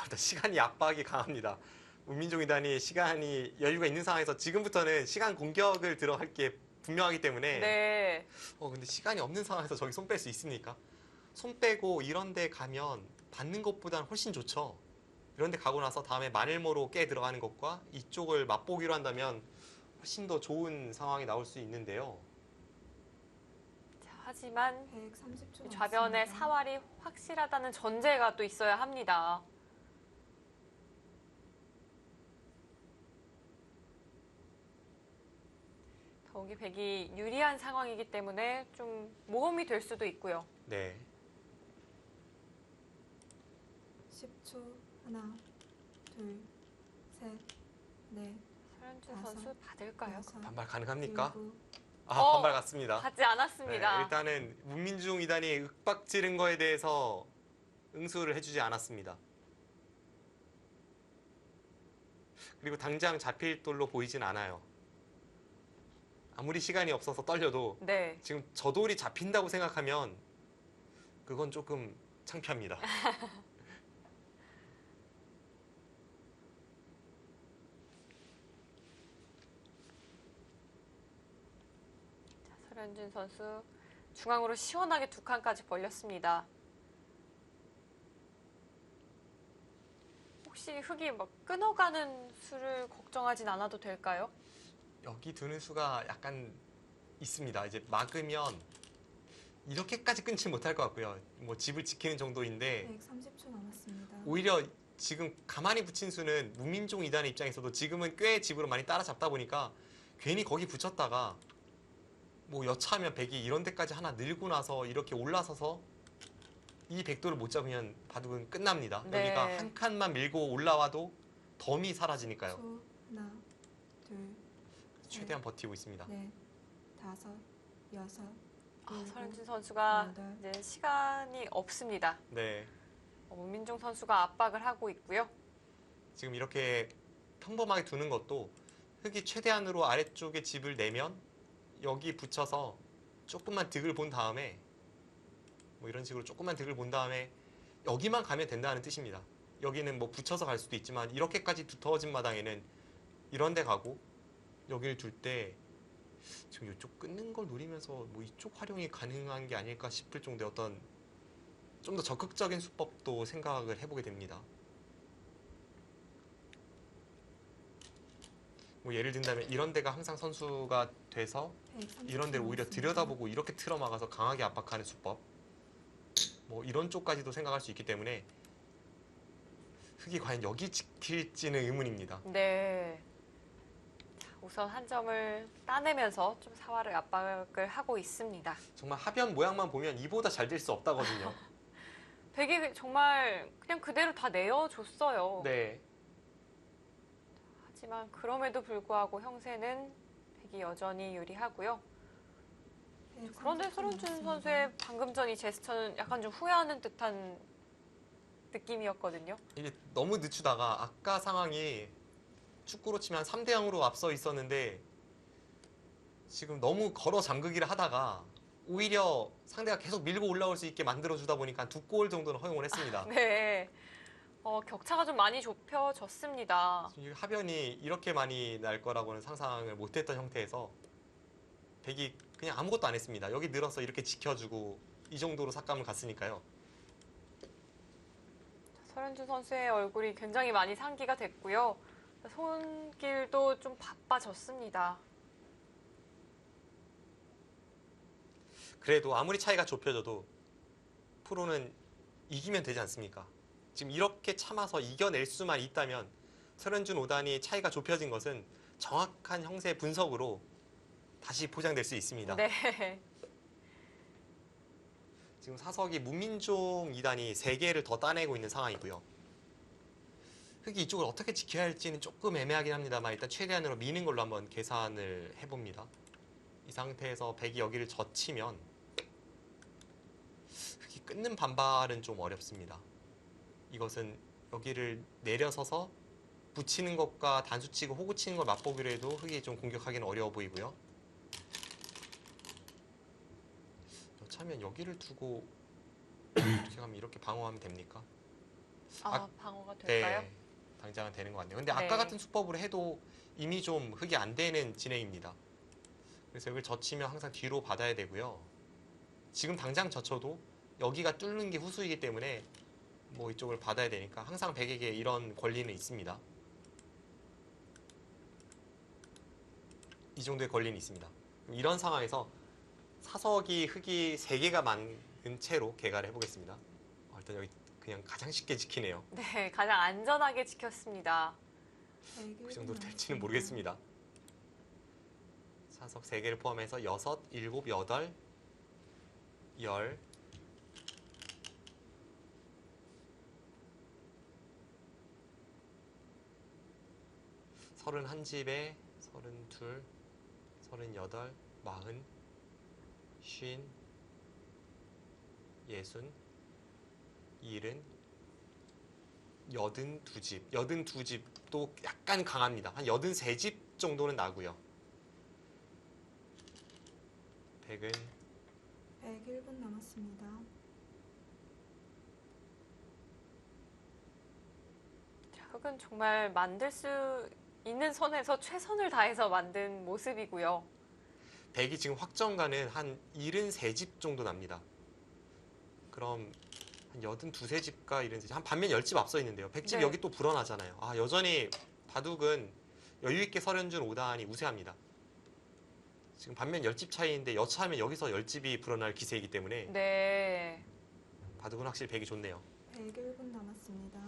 일단 시간이 압박이 강합니다. 문민종이단이 시간이 여유가 있는 상황에서 지금부터는 시간 공격을 들어갈 게 분명하기 때문에 네. 근데 시간이 없는 상황에서 저기 손 뺄 수 있습니까? 손 빼고 이런 데 가면 받는 것보다는 훨씬 좋죠. 이런 데 가고 나서 다음에 마늘모로 깨 들어가는 것과 이쪽을 맛보기로 한다면 훨씬 더 좋은 상황이 나올 수 있는데요. 자, 하지만 130초 좌변의 남았습니다. 사활이 확실하다는 전제가 또 있어야 합니다. 더욱이 백이 유리한 상황이기 때문에 좀 모험이 될 수도 있고요. 네. 10초. 하나, 둘, 셋, 넷, 서른준 다섯, 선수 받을까요? 여섯, 반발 가능합니까? 일곱, 반발 같습니다. 받지 않았습니다. 네, 일단은 문민중 2단이 윽박 지른 거에 대해서 응수를 해주지 않았습니다. 그리고 당장 잡힐 돌로 보이진 않아요. 아무리 시간이 없어서 떨려도 네. 지금 저 돌이 잡힌다고 생각하면 그건 조금 창피합니다. 서른준 선수 중앙으로 시원하게 두 칸까지 벌렸습니다. 혹시 흙이 막 끊어가는 수를 걱정하진 않아도 될까요? 여기 두는 수가 약간 있습니다. 이제 막으면 이렇게까지 끊지 못할 것 같고요. 뭐 집을 지키는 정도인데 130초 남았습니다. 오히려 지금 가만히 붙인 수는 문민종 2단의 입장에서도 지금은 꽤 집으로 많이 따라잡다 보니까 괜히 거기 붙였다가 뭐 여차하면 백이 이런 데까지 하나 늘고 나서 이렇게 올라서서 이 백도를 못 잡으면 바둑은 끝납니다. 네. 여기가 한 칸만 밀고 올라와도 덤이 사라지니까요. 초, 하나, 둘, 최대한 버티고 있습니다. 넷, 다섯, 여섯, 일곱, 서른준 선수가 여덟. 이제 시간이 없습니다. 네. 문민종 선수가 압박을 하고 있고요. 지금 이렇게 평범하게 두는 것도 흙이 최대한으로 아래쪽에 집을 내면 여기 붙여서 조금만 득을 본 다음에 뭐 이런 식으로 조금만 득을 본 다음에 여기만 가면 된다는 뜻입니다. 여기는 뭐 붙여서 갈 수도 있지만 이렇게까지 두터워진 마당에는 이런 데 가고 여기를 둘 때 지금 이쪽 끊는 걸 노리면서 뭐 이쪽 활용이 가능한 게 아닐까 싶을 정도의 어떤 좀 더 적극적인 수법도 생각을 해보게 됩니다. 뭐 예를 든다면 이런 데가 항상 선수가 돼서 130초 이런 데를 오히려 남았습니다. 들여다보고 이렇게 틀어막아서 강하게 압박하는 수법 뭐 이런 쪽까지도 생각할 수 있기 때문에 흙이 과연 여기 지킬지는 의문입니다. 네. 자, 우선 한 점을 따내면서 좀 사활을 압박을 하고 있습니다. 정말 하변 모양만 보면 이보다 잘 될 수 없다거든요. 백이 정말 그냥 그대로 다 내어줬어요. 네. 하지만 그럼에도 불구하고 형세는 백이 여전히 유리하고요. 그런데 130초 서른준 남았습니다. 선수의 방금 전 이 제스처는 약간 좀 후회하는 듯한 느낌이었거든요. 이게 너무 늦추다가 아까 상황이 축구로 치면 3대 0으로 앞서 있었는데 지금 너무 걸어 잠그기를 하다가 오히려 상대가 계속 밀고 올라올 수 있게 만들어주다 보니까 2골 정도는 허용을 했습니다. 네. 격차가 좀 많이 좁혀졌습니다. 지금 하변이 이렇게 많이 날 거라고는 상상을 못했던 형태에서 백이 그냥 아무것도 안 했습니다. 여기 늘어서 이렇게 지켜주고 이 정도로 삭감을 갔으니까요. 서른준 선수의 얼굴이 굉장히 많이 상기가 됐고요. 손길도 좀 바빠졌습니다. 그래도 아무리 차이가 좁혀져도 프로는 이기면 되지 않습니까? 지금 이렇게 참아서 이겨낼 수만 있다면 서른준 5단이 차이가 좁혀진 것은 정확한 형세 분석으로 다시 포장될 수 있습니다. 네. 지금 사석이 문민종 2단이 3개를 더 따내고 있는 상황이고요. 흙이 이쪽을 어떻게 지켜야 할지는 조금 애매하긴 합니다만 일단 최대한으로 미는 걸로 한번 계산을 해봅니다. 이 상태에서 백이 여기를 젖히면 흙이 끊는 반발은 좀 어렵습니다. 이것은 여기를 내려서서 붙이는 것과 단수치고 호구치는 걸 맛보기로 해도 흙이 좀 공격하기는 어려워 보이고요. 여차하면 여기를 두고 이렇게 가면 이렇게 방어하면 됩니까? 방어가 될까요? 네, 당장은 되는 것 같네요. 근데 네. 아까 같은 수법으로 해도 이미 좀 흙이 안 되는 진행입니다. 그래서 여기를 젖히면 항상 뒤로 받아야 되고요. 지금 당장 젖혀도 여기가 뚫는 게 후수이기 때문에 뭐 이쪽을 받아야 되니까 항상 백에게 이런 권리는 있습니다. 이 정도의 권리는 있습니다. 이런 상황에서 사석이 흙이 3개가 많은 채로 개가를 해보겠습니다. 일단 여기 그냥 가장 쉽게 지키네요. 네, 가장 안전하게 지켰습니다. 그 정도로 될지는 모르겠습니다. 사석 3개를 포함해서 6, 7, 8, 10 31집에 32, 38, 40, 50, 60, 70, 82집. 82집도 약간 강합니다. 한 83집 정도는 나고요. 100은 101분 남았습니다. 자, 흙은 정말 만들 수 있는 선에서 최선을 다해서 만든 모습이고요. 100이 지금 확정가는 한 73집 정도 납니다. 그럼 한 82~3집과 73집, 한 반면 10집 앞서 있는데요. 100집이 네. 여기 또 불어나잖아요. 아, 여전히 바둑은 여유있게 설현준 5단이 우세합니다. 지금 반면 10집 차이인데 여차하면 여기서 10집이 불어날 기세이기 때문에 네. 바둑은 확실히 100이 좋네요. 101분 남았습니다.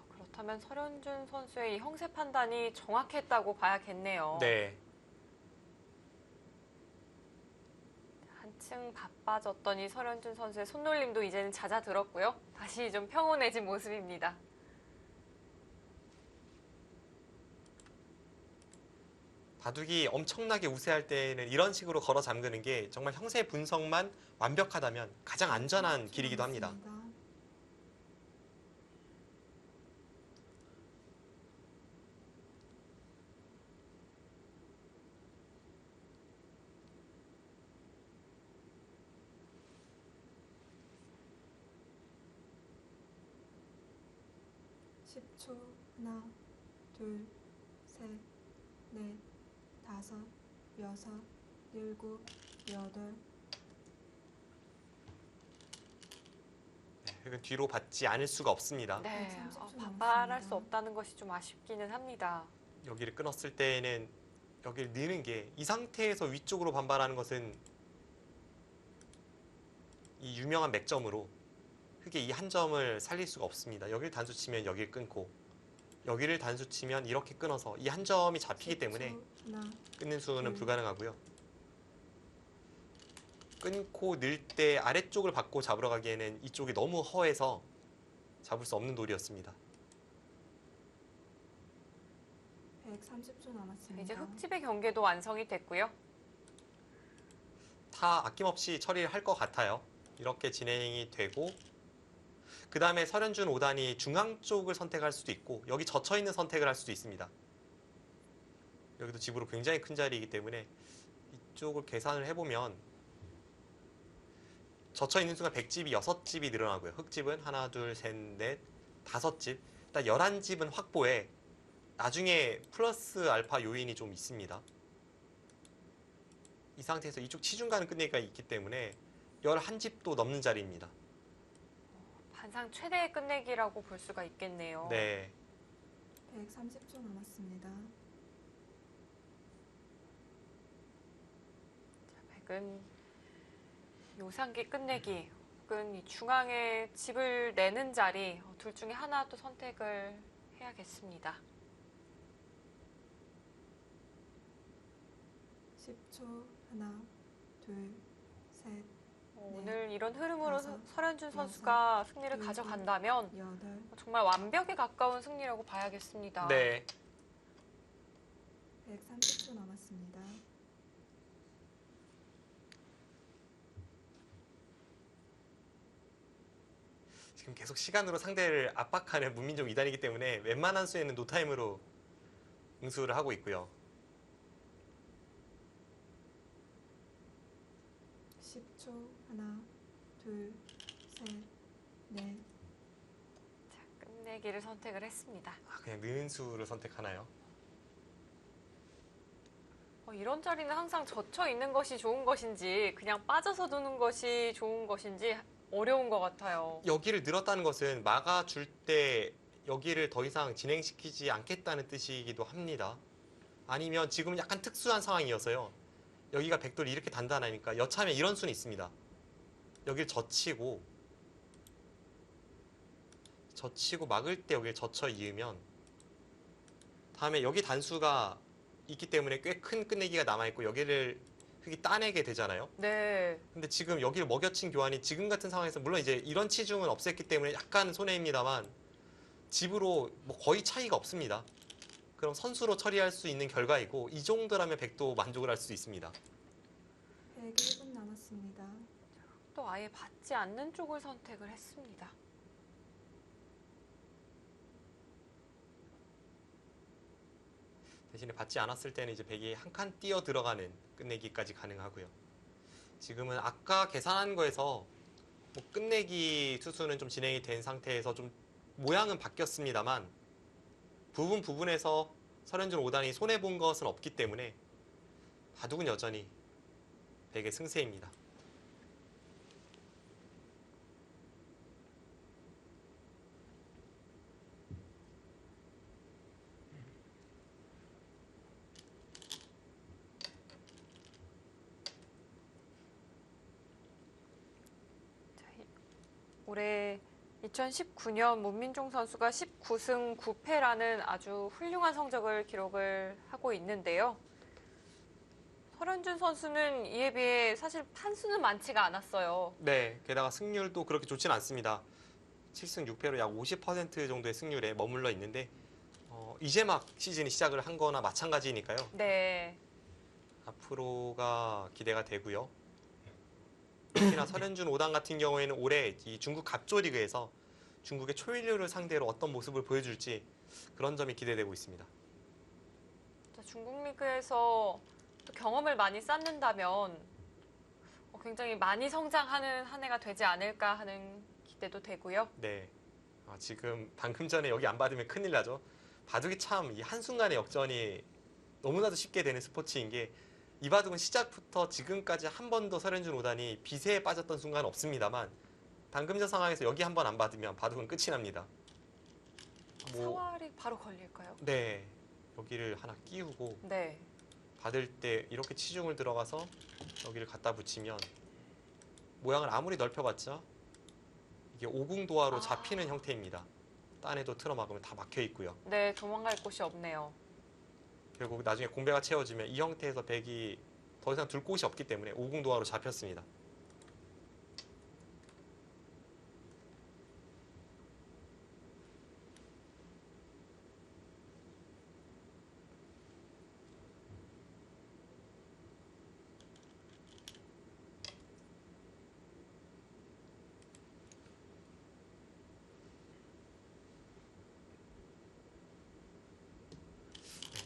그렇다면 설현준 선수의 이 형세 판단이 정확했다고 봐야겠네요. 네. 한층 바빠졌던 이 설현준 선수의 손놀림도 이제는 잦아들었고요. 다시 좀 평온해진 모습입니다. 바둑이 엄청나게 우세할 때는 이런 식으로 걸어 잠그는 게 정말 형세 분석만 완벽하다면 가장 안전한 길이기도 합니다. 남았습니다. (10초) 하나, 둘, 셋, 넷, 다섯, 여섯, 일곱, 여덟. 네, 흙은 뒤로 받지 않을 수가 없습니다. 네, 30초 반발할 남았습니다. 수 없다는 것이 좀 아쉽기는 합니다. 여기를 끊었을 때는 여기를 느는 게 이 상태에서 위쪽으로 반발하는 것은 이 유명한 맥점으로 흙의 이 한 점을 살릴 수가 없습니다. 여기를 단수 치면 여기를 끊고 여기를 단수 치면 이렇게 끊어서 이 한 점이 잡히기 때문에 10초, 하나, 끊는 수는 음. 불가능하고요. 끊고 늘 때 아래쪽을 받고 잡으러 가기에는 이쪽이 너무 허해서 잡을 수 없는 돌이었습니다. 130초 남았습니다. 이제 흙집의 경계도 완성이 됐고요. 다 아낌없이 처리를 할 것 같아요. 이렇게 진행이 되고 그 다음에 설현준 5단이 중앙 쪽을 선택할 수도 있고 여기 젖혀있는 선택을 할 수도 있습니다. 여기도 집으로 굉장히 큰 자리이기 때문에 이쪽을 계산을 해보면 젖혀있는 순간 100집이 6집이 늘어나고요. 흙집은 하나, 둘, 셋, 넷, 5집, 일단 11집은 확보해 나중에 플러스 알파 요인이 좀 있습니다. 이 상태에서 이쪽 치중 가는 끝내기가 있기 때문에 11집도 넘는 자리입니다. 반상 최대의 끝내기라고 볼 수가 있겠네요. 네. 130초 남았습니다. 백은 요상기 끝내기 혹은 이 중앙에 집을 내는 자리 둘 중에 하나 또 선택을 해야겠습니다. 10초 하나, 둘, 셋, 오늘 이런 흐름으로 다섯, 설현준 선수가 승리를 일곱, 가져간다면 여덟. 정말 완벽에 가까운 승리라고 봐야겠습니다. 네. 130초 남았습니다. 지금 계속 시간으로 상대를 압박하는 문민족 2단이기 때문에 웬만한 수에는 노타임으로 응수를 하고 있고요. 10초 하나, 둘, 셋, 넷. 자, 끝내기를 선택을 했습니다. 아, 그냥 느는 수를 선택하나요? 이런 자리는 항상 젖혀 있는 것이 좋은 것인지 그냥 빠져서 두는 것이 좋은 것인지 어려운 것 같아요. 여기를 늘었다는 것은 막아줄 때 여기를 더 이상 진행시키지 않겠다는 뜻이기도 합니다. 아니면 지금 약간 특수한 상황이어서요. 여기가 백돌이 이렇게 단단하니까 여차하면 이런 수는 있습니다. 여기를 젖히고 막을 때 여기를 젖혀 이으면 다음에 여기 단수가 있기 때문에 꽤 큰 끝내기가 남아있고 여기를 흙이 따내게 되잖아요. 네. 근데 지금 여기를 먹여친 교환이 지금 같은 상황에서 물론 이제 이런 치중은 없앴기 때문에 약간 손해입니다만 집으로 뭐 거의 차이가 없습니다. 그럼 선수로 처리할 수 있는 결과이고 이 정도라면 백도 만족을 할 수 있습니다. 백 1분 남았습니다. 또 아예 받지 않는 쪽을 선택을 했습니다. 대신에 받지 않았을 때는 이제 백이 한 칸 뛰어 들어가는 끝내기까지 가능하고요. 지금은 아까 계산한 거에서 뭐 끝내기 투수는 좀 진행이 된 상태에서 좀 모양은 바뀌었습니다만 부분에서 설현준 5단이 손해본 것은 없기 때문에 바둑은 여전히 백의 승세입니다. 올해 2019년 문민종 선수가 19승 9패라는 아주 훌륭한 성적을 기록을 하고 있는데요. 설현준 선수는 이에 비해 사실 판수는 많지가 않았어요. 네, 게다가 승률도 그렇게 좋진 않습니다. 7승 6패로 약 50% 정도의 승률에 머물러 있는데 이제 막 시즌이 시작을 한 거나 마찬가지니까요. 네. 앞으로가 기대가 되고요. 특히나 설현준 5단 같은 경우에는 올해 이 중국 갑조 리그에서 중국의 초일류를 상대로 어떤 모습을 보여줄지 그런 점이 기대되고 있습니다. 자, 중국 리그에서 또 경험을 많이 쌓는다면 굉장히 많이 성장하는 한 해가 되지 않을까 하는 기대도 되고요. 네, 지금 방금 전에 여기 안 받으면 큰일 나죠. 바둑이 참 이 한순간의 역전이 너무나도 쉽게 되는 스포츠인 게 이 바둑은 시작부터 지금까지 한 번도 설현준 5단이 비세에 빠졌던 순간은 없습니다만 방금 전 상황에서 여기 한 번 안 받으면 바둑은 끝이 납니다. 사활이 바로 걸릴까요? 네, 여기를 하나 끼우고 네. 받을 때 이렇게 치중을 들어가서 여기를 갖다 붙이면 모양을 아무리 넓혀봤자 이게 오궁도화로 잡히는 형태입니다. 딴에도 틀어막으면 다 막혀 있고요. 네, 도망갈 곳이 없네요. 결국 나중에 공배가 채워지면 이 형태에서 백이 더 이상 둘 곳이 없기 때문에 오궁도화로 잡혔습니다.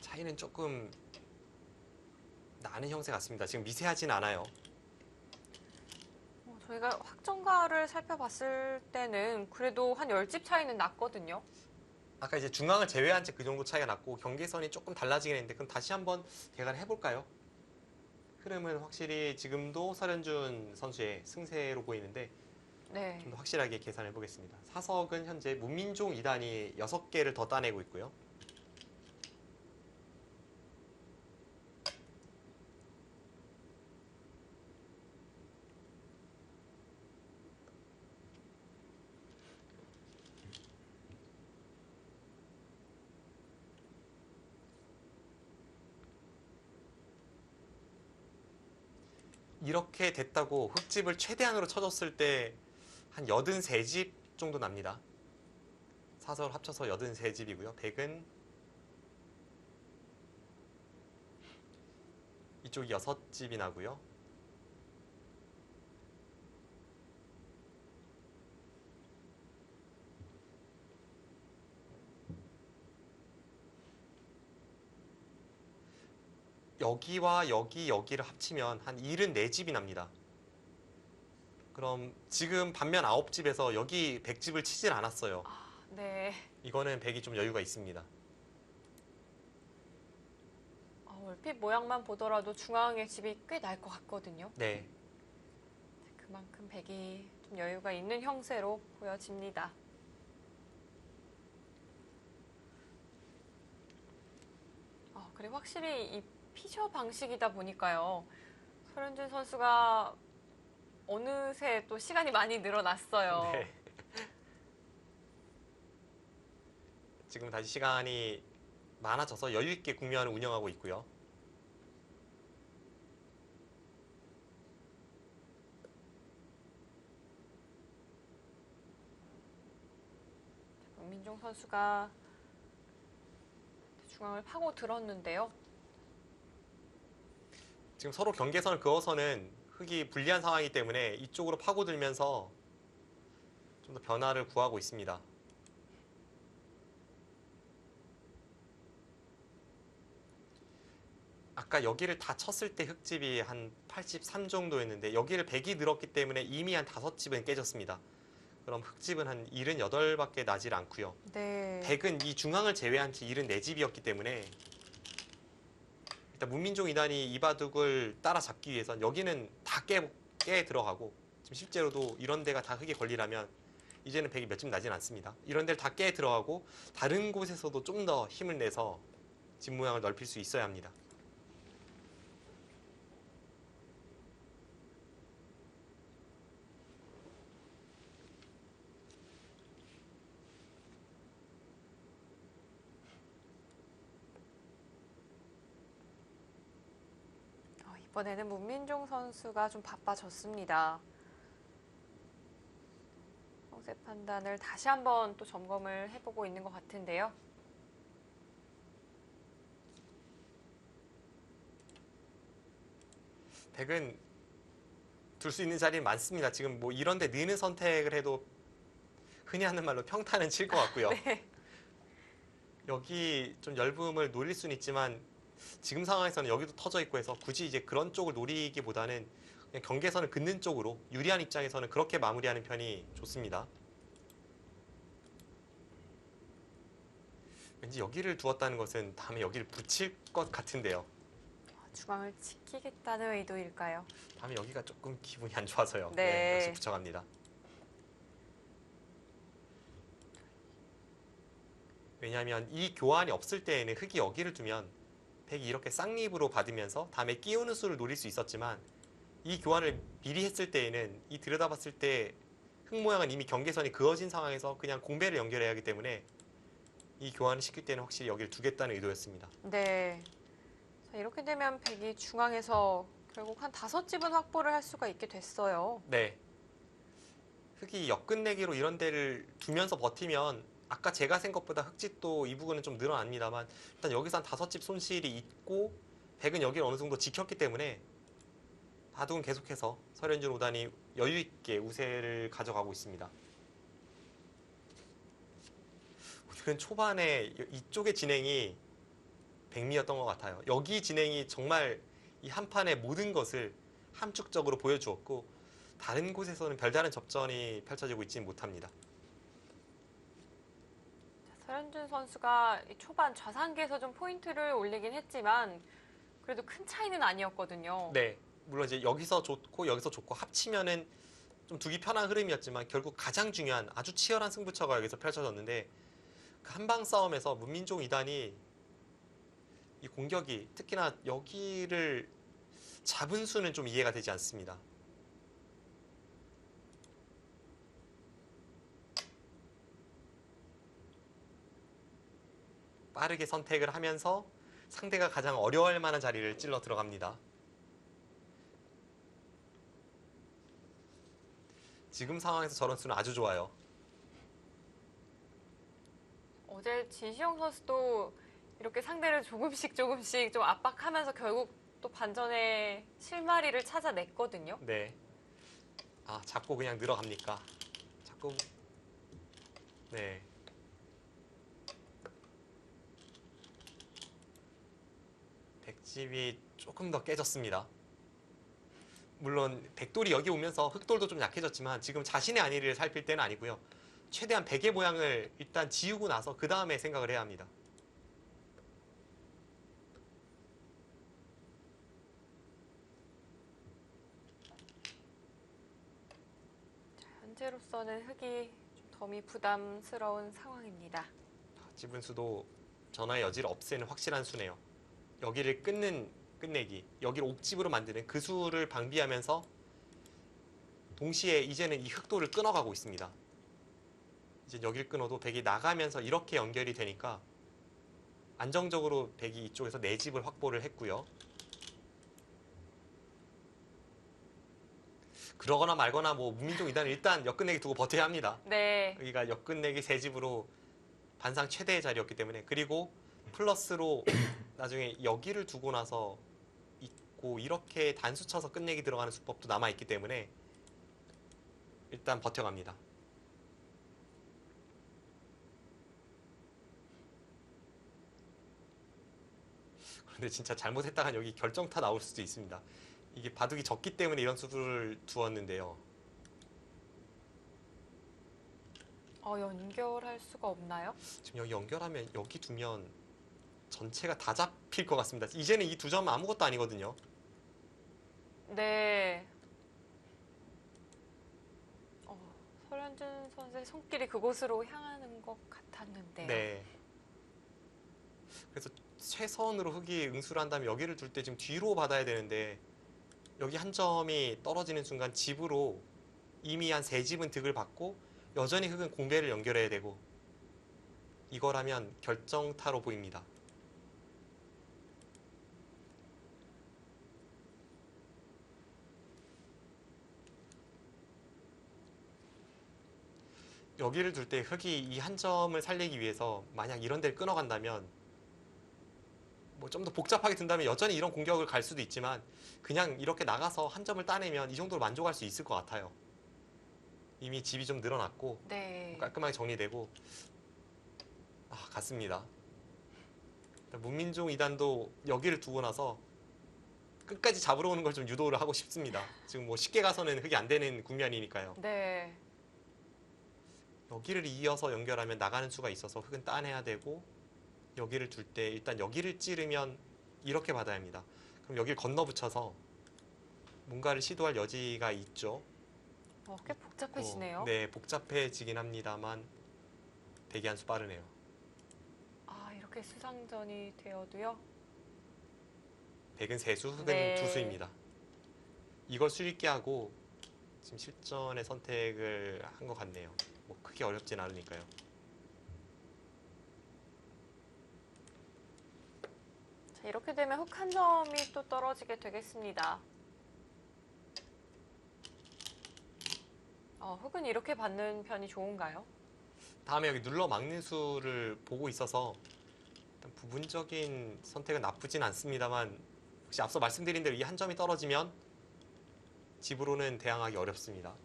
차이는 조금 나는 형세 같습니다. 지금 미세하진 않아요. 저희가 확정가를 살펴봤을 때는 그래도 한 10집 차이는 났거든요. 아까 이제 중앙을 제외한 채 그 정도 차이가 났고 경계선이 조금 달라지긴 했는데 그럼 다시 한번 계산을 해볼까요? 흐름은 확실히 지금도 설현준 선수의 승세로 보이는데 네. 좀 더 확실하게 계산해 보겠습니다. 사석은 현재 문민종 2단이 6개를 더 따내고 있고요. 이렇게 됐다고 흙집을 최대한으로 쳐줬을 때 한 83집 정도 납니다. 사설 합쳐서 83집이고요. 백은 이쪽이 6집이 나고요. 여기와 여기를 합치면 한 74집이 납니다. 그럼 지금 반면 9집에서 여기 100집을 치질 않았어요. 네. 이거는 백이 좀 여유가 있습니다. 얼핏 모양만 보더라도 중앙에 집이 꽤 날 것 같거든요. 네. 그만큼 백이 좀 여유가 있는 형세로 보여집니다. 그리고 확실히 이 피셔 방식이다 보니까요. 설현준 선수가 어느새 또 시간이 많이 늘어났어요. 네. 지금 다시 시간이 많아져서 여유 있게 국면을 운영하고 있고요. 문민종 선수가 중앙을 파고 들었는데요. 지금 서로 경계선을 그어서는 흙이 불리한 상황이기 때문에 이쪽으로 파고들면서 좀 더 변화를 구하고 있습니다. 아까 여기를 다 쳤을 때 흙집이 한 83 정도였는데 여기를 100이 늘었기 때문에 이미 한 5집은 깨졌습니다. 그럼 흙집은 한 78밖에 나질 않고요. 네. 100은 이 중앙을 제외한 채 74집이었기 때문에 일단 문민종 2단이 이 바둑을 따라잡기 위해선 여기는 다 깨 들어가고 지금 실제로도 이런 데가 다 흙에 걸리라면 이제는 100이 몇 집 나진 않습니다. 이런 데를 다 깨 들어가고 다른 곳에서도 좀 더 힘을 내서 집 모양을 넓힐 수 있어야 합니다. 이번에는 문민종 선수가 좀 바빠졌습니다. 형세 판단을 다시 한번 또 점검을 해보고 있는 것 같은데요. 백은 둘 수 있는 자리는 많습니다. 지금 뭐 이런 데 느는 선택을 해도 흔히 하는 말로 평타는 칠 것 같고요. 네. 여기 좀 열붐을 노릴 수는 있지만 지금 상황에서는 여기도 터져 있고 해서 굳이 이제 그런 쪽을 노리기보다는 그냥 경계선을 긋는 쪽으로 유리한 입장에서는 그렇게 마무리하는 편이 좋습니다. 왠지 여기를 두었다는 것은 다음에 여기를 붙일 것 같은데요. 중앙을 지키겠다는 의도일까요? 다음에 여기가 조금 기분이 안 좋아서요. 네. 역시 붙여갑니다. 왜냐하면 이 교환이 없을 때에는 흙이 여기를 두면 백이 이렇게 쌍립으로 받으면서 다음에 끼우는 수를 노릴 수 있었지만 이 교환을 미리 했을 때에는 이 들여다봤을 때 흙 모양은 이미 경계선이 그어진 상황에서 그냥 공배를 연결해야 하기 때문에 이 교환을 시킬 때는 확실히 여기를 두겠다는 의도였습니다. 네. 자, 이렇게 되면 백이 중앙에서 결국 한 5집은 확보를 할 수가 있게 됐어요. 네. 흙이 역끝내기로 이런 데를 두면서 버티면 아까 제가 센 것보다 흙집도 이 부분은 좀 늘어납니다만 일단 여기서 한 5집 손실이 있고 백은 여기를 어느 정도 지켰기 때문에 바둑은 계속해서 설현준 5단이 여유 있게 우세를 가져가고 있습니다. 오늘은 초반에 이쪽의 진행이 백미였던 것 같아요. 여기 진행이 정말 이 한 판의 모든 것을 함축적으로 보여주었고 다른 곳에서는 별다른 접전이 펼쳐지고 있지는 못합니다. 설현준 선수가 이 초반 좌상기에서 좀 포인트를 올리긴 했지만 그래도 큰 차이는 아니었거든요. 네, 물론 이제 여기서 좋고 여기서 좋고 합치면은 좀 두기 편한 흐름이었지만 결국 가장 중요한 아주 치열한 승부처가 여기서 펼쳐졌는데 그 한방 싸움에서 문민종 2단이 이 공격이 특히나 여기를 잡은 수는 좀 이해가 되지 않습니다. 빠르게 선택을 하면서 상대가 가장 어려워할 만한 자리를 찔러 들어갑니다. 지금 상황에서 저런 수는 아주 좋아요. 어제 진시영 선수도 이렇게 상대를 조금씩 좀 압박하면서 결국 또 반전의 실마리를 찾아냈거든요. 네. 아, 잡고 그냥 늘어갑니까? 자꾸 네. 백집이 조금 더 깨졌습니다. 물론 백돌이 여기 오면서 흑돌도 좀 약해졌지만 지금 자신의 안위를 살필 때는 아니고요. 최대한 백의 모양을 일단 지우고 나서 그 다음에 생각을 해야 합니다. 현재로서는 흑이 좀 덤이 부담스러운 상황입니다. 집은 수도 전화의 여지를 없애는 확실한 수네요. 여기를 끊는 끝내기, 여기를 옥집으로 만드는 그 수를 방비하면서 동시에 이제는 이 흑도를 끊어가고 있습니다. 이제 여기를 끊어도 백이 나가면서 이렇게 연결이 되니까 안정적으로 백이 이쪽에서 네 집을 확보를 했고요. 그러거나 말거나 뭐 문민종 2단은 일단 역끝내기 두고 버텨야 합니다. 네. 여기가 역끝내기 세 집으로 단상 최대의 자리였기 때문에, 그리고 플러스로 나중에 여기를 두고 나서 있고 이렇게 단수 쳐서 끝내기 들어가는 수법도 남아있기 때문에 일단 버텨갑니다. 그런데 진짜 잘못했다간 여기 결정타 나올 수도 있습니다. 이게 바둑이 적기 때문에 이런 수를 두었는데요. 연결할 수가 없나요? 지금 여기 연결하면 여기 두면 전체가 다 잡힐 것 같습니다. 이제는 이 두 점 아무것도 아니거든요. 네. 설현준 선수의 손길이 그곳으로 향하는 것 같았는데요. 네. 그래서 최선으로 흑이 응수를 한다면 여기를 둘 때 지금 뒤로 받아야 되는데 여기 한 점이 떨어지는 순간 집으로 이미 한 세 집은 득을 받고 여전히 흑은 공배를 연결해야 되고 이거라면 결정타로 보입니다. 여기를 둘 때 흑이 이 한 점을 살리기 위해서 만약 이런 데를 끊어간다면 뭐 좀 더 복잡하게 든다면 여전히 이런 공격을 갈 수도 있지만 그냥 이렇게 나가서 한 점을 따내면 이 정도로 만족할 수 있을 것 같아요. 이미 집이 좀 늘어났고 네. 깔끔하게 정리되고 갔습니다. 문민종 2단도 여기를 두고 나서 끝까지 잡으러 오는 걸 좀 유도를 하고 싶습니다. 지금 뭐 쉽게 가서는 흑이 안 되는 국면이니까요. 네. 여기를 이어서 연결하면 나가는 수가 있어서 흑은 따내야 되고 여기를 둘 때 일단 여기를 찌르면 이렇게 받아야 합니다. 그럼 여기를 건너붙여서 뭔가를 시도할 여지가 있죠. 꽤 복잡해지네요. 네, 복잡해지긴 합니다만 대기 한 수 빠르네요. 이렇게 수상전이 되어도요. 백은 세 수, 흑은 네. 두 수입니다. 이걸 수익게 하고 지금 실전의 선택을 한 것 같네요. 뭐 크게 어렵진 않으니까요. 자, 이렇게 되면 흑 한 점이 또 떨어지게 되겠습니다. 흑은 이렇게 받는 편이 좋은가요? 다음에 여기 눌러 막는 수를 보고 있어서 일단 부분적인 선택은 나쁘진 않습니다만 혹시 앞서 말씀드린 대로 이 한 점이 떨어지면 집으로는 대항하기 어렵습니다.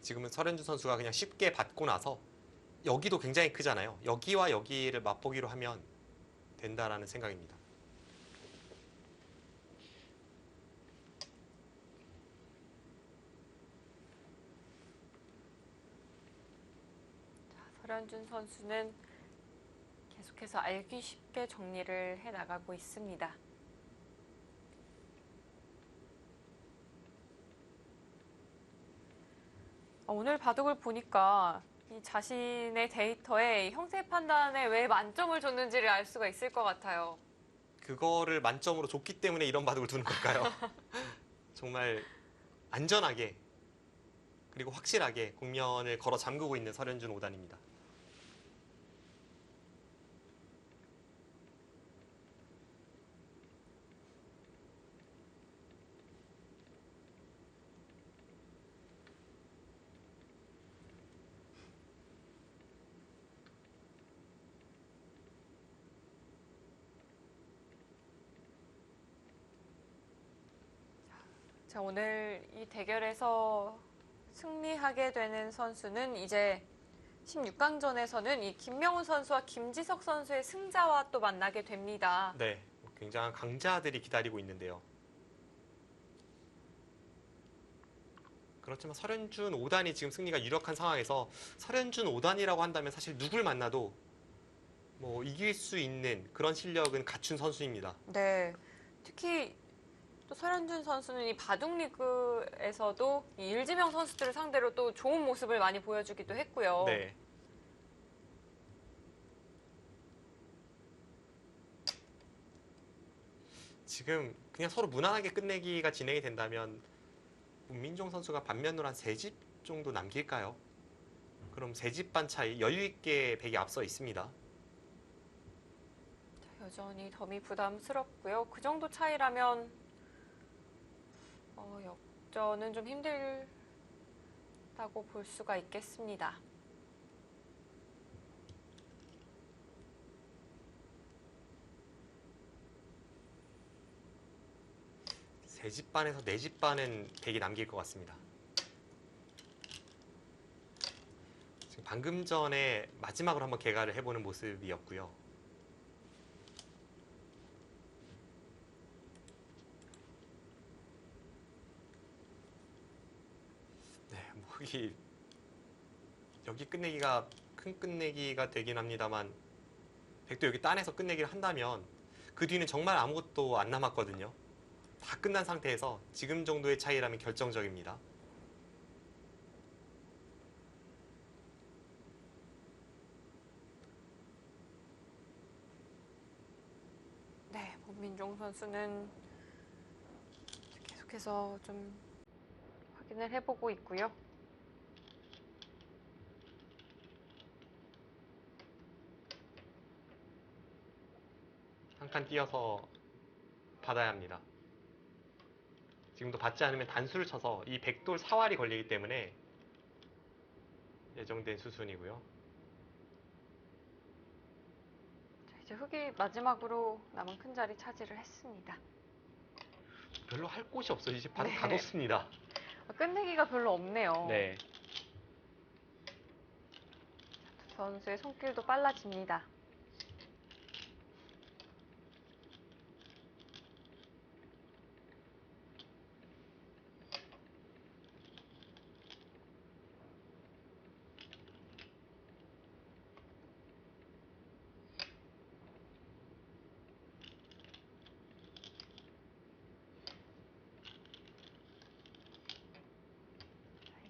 지금은 설현주 선수가 그냥 쉽게 받고 나서 여기도 굉장히 크잖아요. 여기와 여기를 맛보기로 하면 된다라는 생각입니다. 설현준 선수는 계속해서 알기 쉽게 정리를 해나가고 있습니다. 오늘 바둑을 보니까 이 자신의 데이터에 형세 판단에 왜 만점을 줬는지를 알 수가 있을 것 같아요. 그거를 만점으로 줬기 때문에 이런 바둑을 두는 걸까요? 정말 안전하게 그리고 확실하게 국면을 걸어 잠그고 있는 설현준 5단입니다. 자, 오늘 이 대결에서 승리하게 되는 선수는 이제 16강전에서는 이 김명훈 선수와 김지석 선수의 승자와 또 만나게 됩니다. 네, 굉장한 강자들이 기다리고 있는데요. 그렇지만 설현준 5단이 지금 승리가 유력한 상황에서 설현준 5단이라고 한다면 사실 누굴 만나도 뭐 이길 수 있는 그런 실력은 갖춘 선수입니다. 네, 특히 또 설현준 선수는 이 바둑리그에서도 이 일지명 선수들을 상대로 또 좋은 모습을 많이 보여주기도 했고요. 네. 지금 그냥 서로 무난하게 끝내기가 진행이 된다면 문민종 선수가 반면으로 한 3집 정도 남길까요? 그럼 3집 반 차이 여유 있게 백이 앞서 있습니다. 여전히 덤이 부담스럽고요. 그 정도 차이라면 역전은 좀 힘들다고 볼 수가 있겠습니다. 세 집 반에서 네 집 반은 백이 남길 것 같습니다. 지금 방금 전에 마지막으로 한번 개가를 해보는 모습이었고요. 네, 뭐 여기 끝내기가 큰 끝내기가 되긴 합니다만 백도 여기 딴에서 끝내기를 한다면 그 뒤는 정말 아무것도 안 남았거든요. 다 끝난 상태에서 지금 정도의 차이라면 결정적입니다. 네, 문민종 선수는 계속해서 좀 확인을 해보고 있고요. 한 칸 띄어서 받아야 합니다. 지금도 받지 않으면 단수를 쳐서 이 백돌 사활이 걸리기 때문에 예정된 수순이고요. 자, 이제 흑이 마지막으로 남은 큰 자리 차지를 했습니다. 별로 할 곳이 없어요. 이제 바로 네. 다 뒀습니다. 끝내기가 별로 없네요. 네. 두 선수의 손길도 빨라집니다.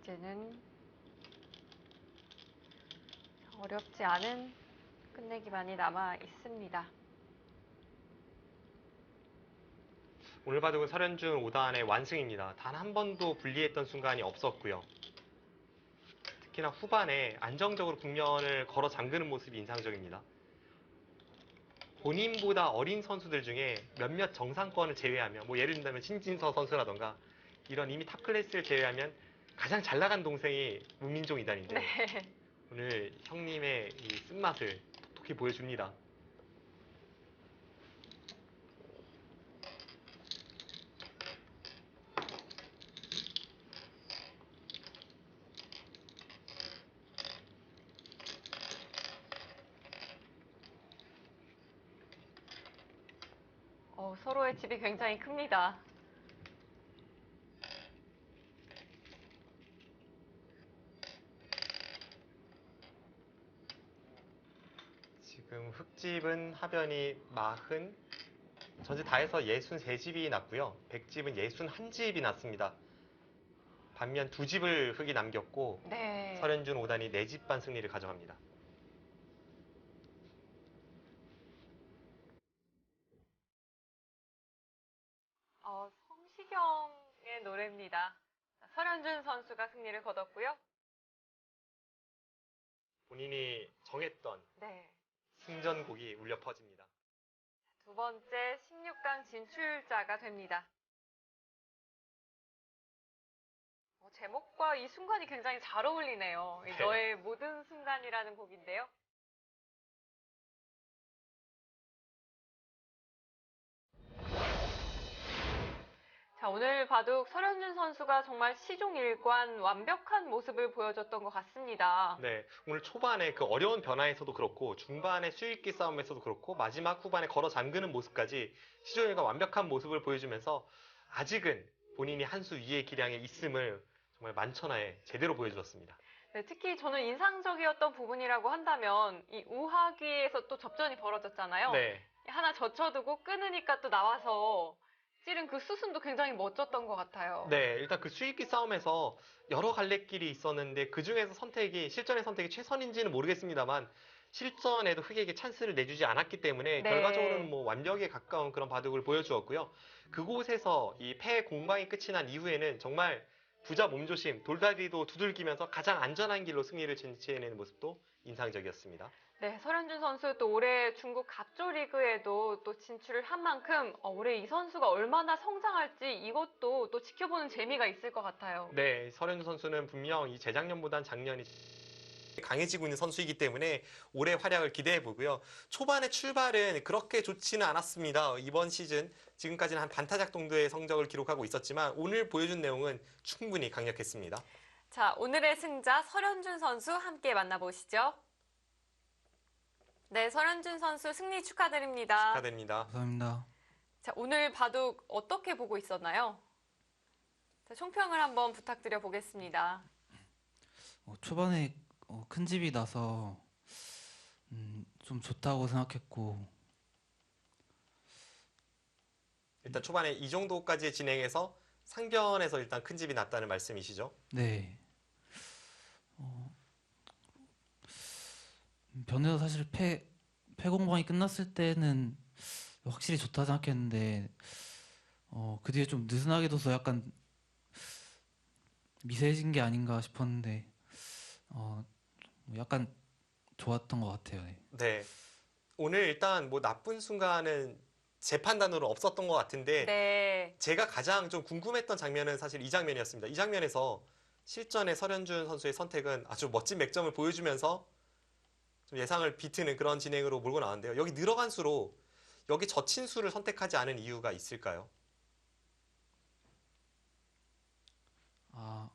이제는 어렵지 않은 끝내기만이 남아 있습니다. 오늘 바둑은 설현준 5단의 완승입니다. 단 한 번도 불리했던 순간이 없었고요. 특히나 후반에 안정적으로 국면을 걸어 잠그는 모습이 인상적입니다. 본인보다 어린 선수들 중에 몇몇 정상권을 제외하면 뭐 예를 든다면 신진서 선수라던가 이런 이미 탑 클래스를 제외하면 가장 잘 나간 동생이 문민종 2단인데 네. 오늘 형님의 이 쓴맛을 톡톡히 보여줍니다. 서로의 집이 굉장히 큽니다. 지금 흑집은 하변이 40, 전체 다 해서 63집이 났고요. 백집은 61집이 났습니다. 반면 두 집을 흑이 남겼고 네. 설현준 5단이 4집 반 승리를 가져갑니다. 성시경의 노래입니다. 설현준 선수가 승리를 거뒀고요. 본인이 정했던 네. 승전곡이 울려 퍼집니다. 두 번째 16강 진출자가 됩니다. 제목과 이 순간이 굉장히 잘 어울리네요. 이 네. 너의 모든 순간이라는 곡인데요. 자, 오늘 바둑 설현준 선수가 정말 시종일관 완벽한 모습을 보여줬던 것 같습니다. 네, 오늘 초반에 그 어려운 변화에서도 그렇고 중반에 수익기 싸움에서도 그렇고 마지막 후반에 걸어 잠그는 모습까지 시종일관 완벽한 모습을 보여주면서 아직은 본인이 한 수 위의 기량에 있음을 정말 만천하에 제대로 보여주었습니다. 네, 특히 저는 인상적이었던 부분이라고 한다면 이 우하기에서 또 접전이 벌어졌잖아요. 네, 하나 젖혀두고 끊으니까 또 나와서 찌른 그 수순도 굉장히 멋졌던 것 같아요. 네, 일단 그 수익기 싸움에서 여러 갈래길이 있었는데 그 중에서 실전의 선택이 최선인지는 모르겠습니다만 실전에도 흑에게 찬스를 내주지 않았기 때문에 네. 결과적으로는 뭐 완벽에 가까운 그런 바둑을 보여주었고요. 그곳에서 이 패 공방이 끝이 난 이후에는 정말 부자 몸조심, 돌다리도 두들기면서 가장 안전한 길로 승리를 쟁취해내는 모습도 인상적이었습니다. 네, 설현준 선수 또 올해 중국 갑조 리그에도 또 진출을 한 만큼 올해 이 선수가 얼마나 성장할지 이것도 또 지켜보는 재미가 있을 것 같아요. 네, 설현주 선수는 분명 이 재작년보단 작년이 강해지고 있는 선수이기 때문에 올해 활약을 기대해 보고요. 초반의 출발은 그렇게 좋지는 않았습니다. 이번 시즌 지금까지는 한 반타작 정도의 성적을 기록하고 있었지만 오늘 보여준 내용은 충분히 강력했습니다. 자, 오늘의 승자 설현준 선수 함께 만나보시죠. 네, 설현준 선수 승리 축하드립니다. 축하드립니다. 감사합니다. 자, 오늘 바둑 어떻게 보고 있었나요? 자, 총평을 한번 부탁드려 보겠습니다. 초반에 큰 집이 나서 좀 좋다고 생각했고 일단 초반에 이 정도까지 진행해서 상변에서 일단 큰 집이 났다는 말씀이시죠? 네. 변에서 사실 패 공방이 끝났을 때는 확실히 좋다 생각했는데 그 뒤에 좀 느슨하게 둬서 약간 미세해진 게 아닌가 싶었는데 약간 좋았던 것 같아요. 네. 네. 오늘 일단 뭐 나쁜 순간은 제 판단으로 없었던 것 같은데 네. 제가 가장 좀 궁금했던 장면은 사실 이 장면이었습니다. 이 장면에서 실전의 설현준 선수의 선택은 아주 멋진 맥점을 보여주면서 좀 예상을 비트는 그런 진행으로 몰고 나왔는데요. 여기 늘어간 수로 여기 젖힌 수를 선택하지 않은 이유가 있을까요? 아,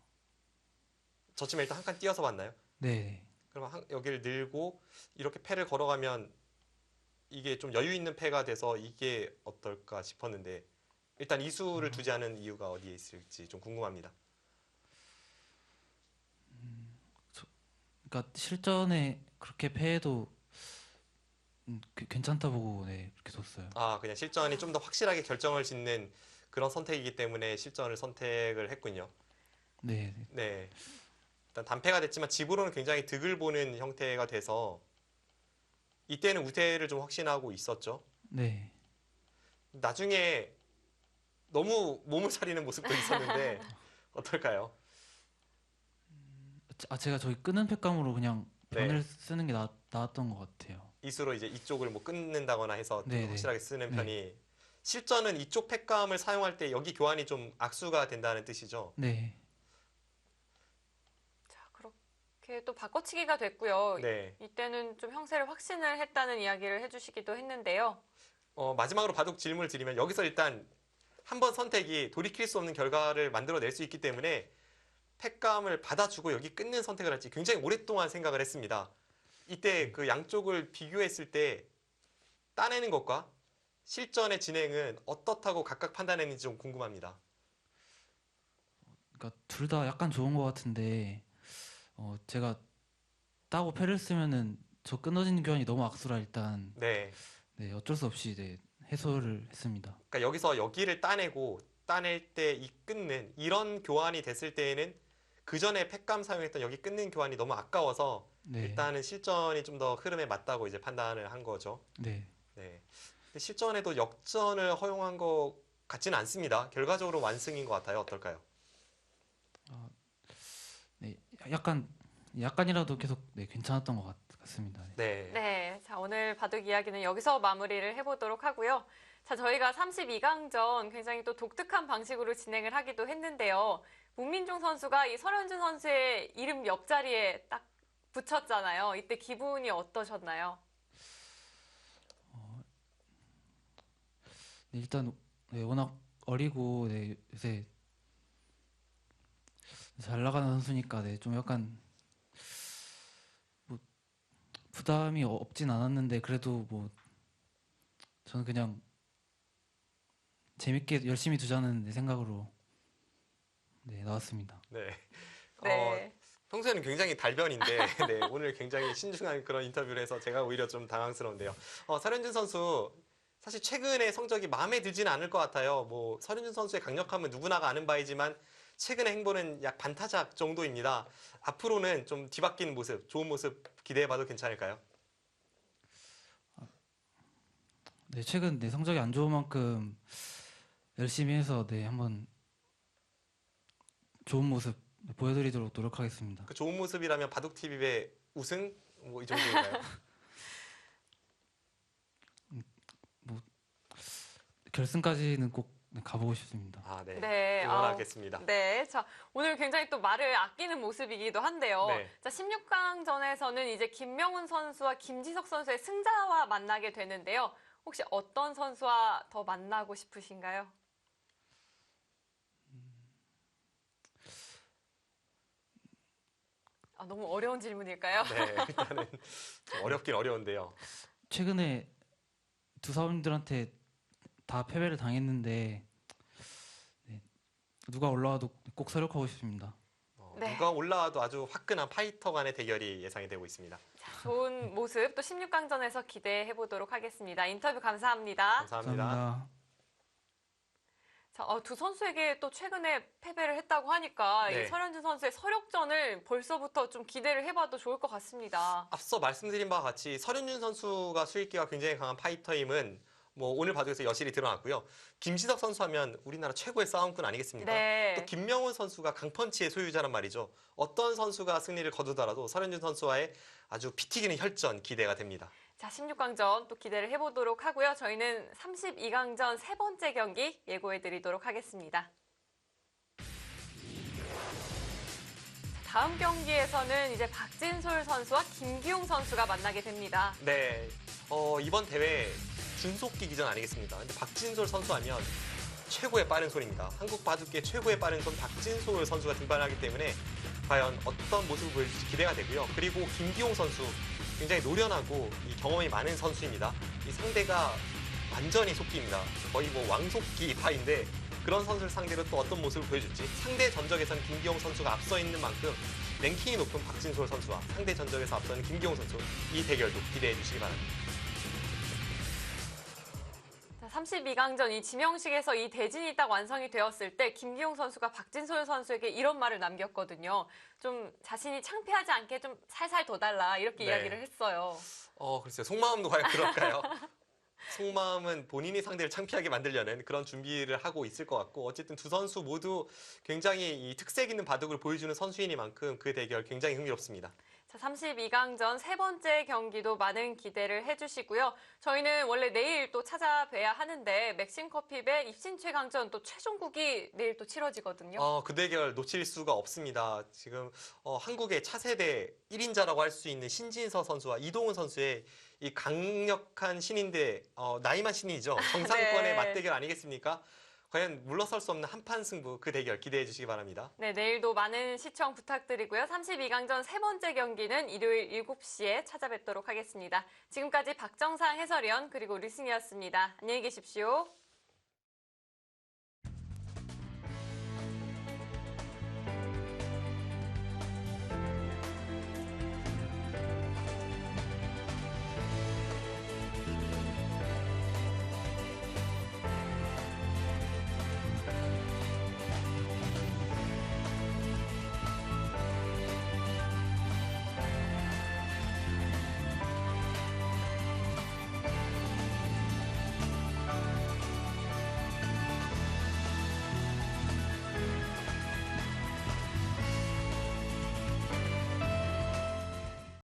젖히면 일단 한 칸 띄어서 봤나요? 네. 그럼 여기를 늘고 이렇게 패를 걸어가면 이게 좀 여유 있는 패가 돼서 이게 어떨까 싶었는데 일단 이 수를 두지 않은 이유가 어디에 있을지 좀 궁금합니다. 그러니까 실전에 그렇게 패해도 괜찮다 보고 네, 그렇게 뒀어요. 아, 그냥 실전이 좀 더 확실하게 결정을 짓는 그런 선택이기 때문에 실전을 선택을 했군요. 네, 네. 네. 일단 단패가 됐지만 집으로는 굉장히 득을 보는 형태가 돼서 이때는 우세를 좀 확신하고 있었죠. 네. 나중에 너무 몸을 사리는 모습도 있었는데 어떨까요? 제가 저기 끄는 팩감으로 그냥 네. 변을 쓰는 게 나았던 것 같아요. 이수로 이제 이쪽을 뭐 끊는다거나 해서 좀 네, 네. 확실하게 쓰는 네. 편이 실전은 이쪽 팩감을 사용할 때 여기 교환이 좀 악수가 된다는 뜻이죠. 네. 자, 그렇게 또 바꿔치기가 됐고요. 네. 이때는 좀 형세를 확신을 했다는 이야기를 해주시기도 했는데요. 마지막으로 바둑 질문을 드리면 여기서 일단 한 번 선택이 돌이킬 수 없는 결과를 만들어낼 수 있기 때문에 팩감을 받아주고 여기 끊는 선택을 할지 굉장히 오랫동안 생각을 했습니다. 이때 그 양쪽을 비교했을 때 따내는 것과 실전의 진행은 어떻다고 각각 판단했는지 좀 궁금합니다. 그러니까 둘 다 약간 좋은 것 같은데 제가 따고 패를 쓰면은 저 끊어지는 교환이 너무 악수라 일단 네. 네, 어쩔 수 없이 네, 해소를 했습니다. 그러니까 여기서 여기를 따내고 따낼 때 이 끊는 이런 교환이 됐을 때에는 그 전에 팩감 사용했던 여기 끊는 교환이 너무 아까워서 네. 일단은 실전이 좀 더 흐름에 맞다고 이제 판단을 한 거죠. 네. 네. 근데 실전에도 역전을 허용한 것 같지는 않습니다. 결과적으로 완승인 것 같아요. 어떨까요? 네. 약간이라도 계속 네, 괜찮았던 것 같습니다. 네. 네. 네, 자, 오늘 바둑 이야기는 여기서 마무리를 해보도록 하고요. 자, 저희가 32강전 굉장히 또 독특한 방식으로 진행을 하기도 했는데요. 문민종 선수가 이 설현준 선수의 이름 옆자리에 딱 붙였잖아요. 이때 기분이 어떠셨나요? 네, 일단 네, 워낙 어리고 네, 요새 잘 나가는 선수니까 네, 좀 약간 뭐 부담이 없진 않았는데 그래도 뭐 저는 그냥 재밌게 열심히 두자는 네, 생각으로 네, 나왔습니다. 네. 네. 평소에는 굉장히 달변인데 네, 오늘 굉장히 신중한 그런 인터뷰를 해서 제가 오히려 좀 당황스러운데요. 설현준 선수 사실 최근에 성적이 마음에 들지는 않을 것 같아요. 뭐 설현준 선수의 강력함은 누구나가 아는 바이지만 최근의 행보는 약 반타작 정도입니다. 앞으로는 좀 뒤바뀌는 모습, 좋은 모습 기대해봐도 괜찮을까요? 네, 최근 네, 성적이 안 좋은 만큼 열심히 해서 네, 한번 좋은 모습 보여드리도록 노력하겠습니다. 그 좋은 모습이라면 바둑TV의 우승 뭐 이 정도인가요? 결승까지는 꼭 가보고 싶습니다. 아, 네. 네, 응원하겠습니다. 네, 자, 오늘 굉장히 또 말을 아끼는 모습이기도 한데요. 네. 자, 16강전에서는 이제 김명훈 선수와 김지석 선수의 승자와 만나게 되는데요. 혹시 어떤 선수와 더 만나고 싶으신가요? 아, 너무 어려운 질문일까요? 네, 일단은 좀 어렵긴 어려운데요. 최근에 두 사람들한테 다 패배를 당했는데 네, 누가 올라와도 꼭 서력하고 싶습니다. 네. 누가 올라와도 아주 화끈한 파이터 간의 대결이 예상이 되고 있습니다. 좋은 모습 또 16강전에서 기대해 보도록 하겠습니다. 인터뷰 감사합니다. 감사합니다. 자, 두 선수에게 또 최근에 패배를 했다고 하니까 네. 이 설현준 선수의 서력전을 벌써부터 좀 기대를 해봐도 좋을 것 같습니다. 앞서 말씀드린 바와 같이 설현준 선수가 수익기가 굉장히 강한 파이터임은 뭐 오늘 바둑에서 여실히 드러났고요. 김지석 선수 하면 우리나라 최고의 싸움꾼 아니겠습니까? 네. 또 김명훈 선수가 강펀치의 소유자란 말이죠. 어떤 선수가 승리를 거두더라도 설현준 선수와의 아주 피 튀기는 혈전 기대가 됩니다. 자, 16강전 또 기대를 해보도록 하고요. 저희는 32강전 세 번째 경기 예고해드리도록 하겠습니다. 다음 경기에서는 이제 박진솔 선수와 김기용 선수가 만나게 됩니다. 네, 이번 대회 준속기 기전 아니겠습니까? 근데 박진솔 선수 하면 최고의 빠른 손입니다. 한국 바둑계 최고의 빠른 손 박진솔 선수가 등판하기 때문에 과연 어떤 모습을 보여줄지 기대가 되고요. 그리고 김기용 선수 굉장히 노련하고 이 경험이 많은 선수입니다. 이 상대가 완전히 속기입니다. 거의 뭐 왕속기파인데 그런 선수를 상대로 또 어떤 모습을 보여줄지 상대 전적에서는 김기용 선수가 앞서 있는 만큼 랭킹이 높은 박진솔 선수와 상대 전적에서 앞서는 김기용 선수 이 대결도 기대해 주시기 바랍니다. 32강전 이 지명식에서 이 대진이 딱 완성이 되었을 때 김기용 선수가 박진솔 선수에게 이런 말을 남겼거든요. 좀 자신이 창피하지 않게 좀 살살 더 달라 이렇게 네. 이야기를 했어요. 글쎄요. 속마음도 과연 그럴까요? 속마음은 본인이 상대를 창피하게 만들려는 그런 준비를 하고 있을 것 같고 어쨌든 두 선수 모두 굉장히 이 특색 있는 바둑을 보여주는 선수이니만큼 그 대결 굉장히 흥미롭습니다. 자, 32강전 세 번째 경기도 많은 기대를 해주시고요. 저희는 원래 내일 또 찾아뵈야 하는데 맥심커피배 입신 최강전 또 최종국이 내일 또 치러지거든요. 그 대결 놓칠 수가 없습니다. 지금 한국의 차세대 1인자라고 할 수 있는 신진서 선수와 이동훈 선수의 이 강력한 신인데 나이만 신이죠. 정상권의 네. 맞대결 아니겠습니까? 과연 물러설 수 없는 한판 승부 그 대결 기대해 주시기 바랍니다. 네, 내일도 많은 시청 부탁드리고요. 32강전 세 번째 경기는 일요일 7시에 찾아뵙도록 하겠습니다. 지금까지 박정상 해설위원 그리고 류승이었습니다. 안녕히 계십시오.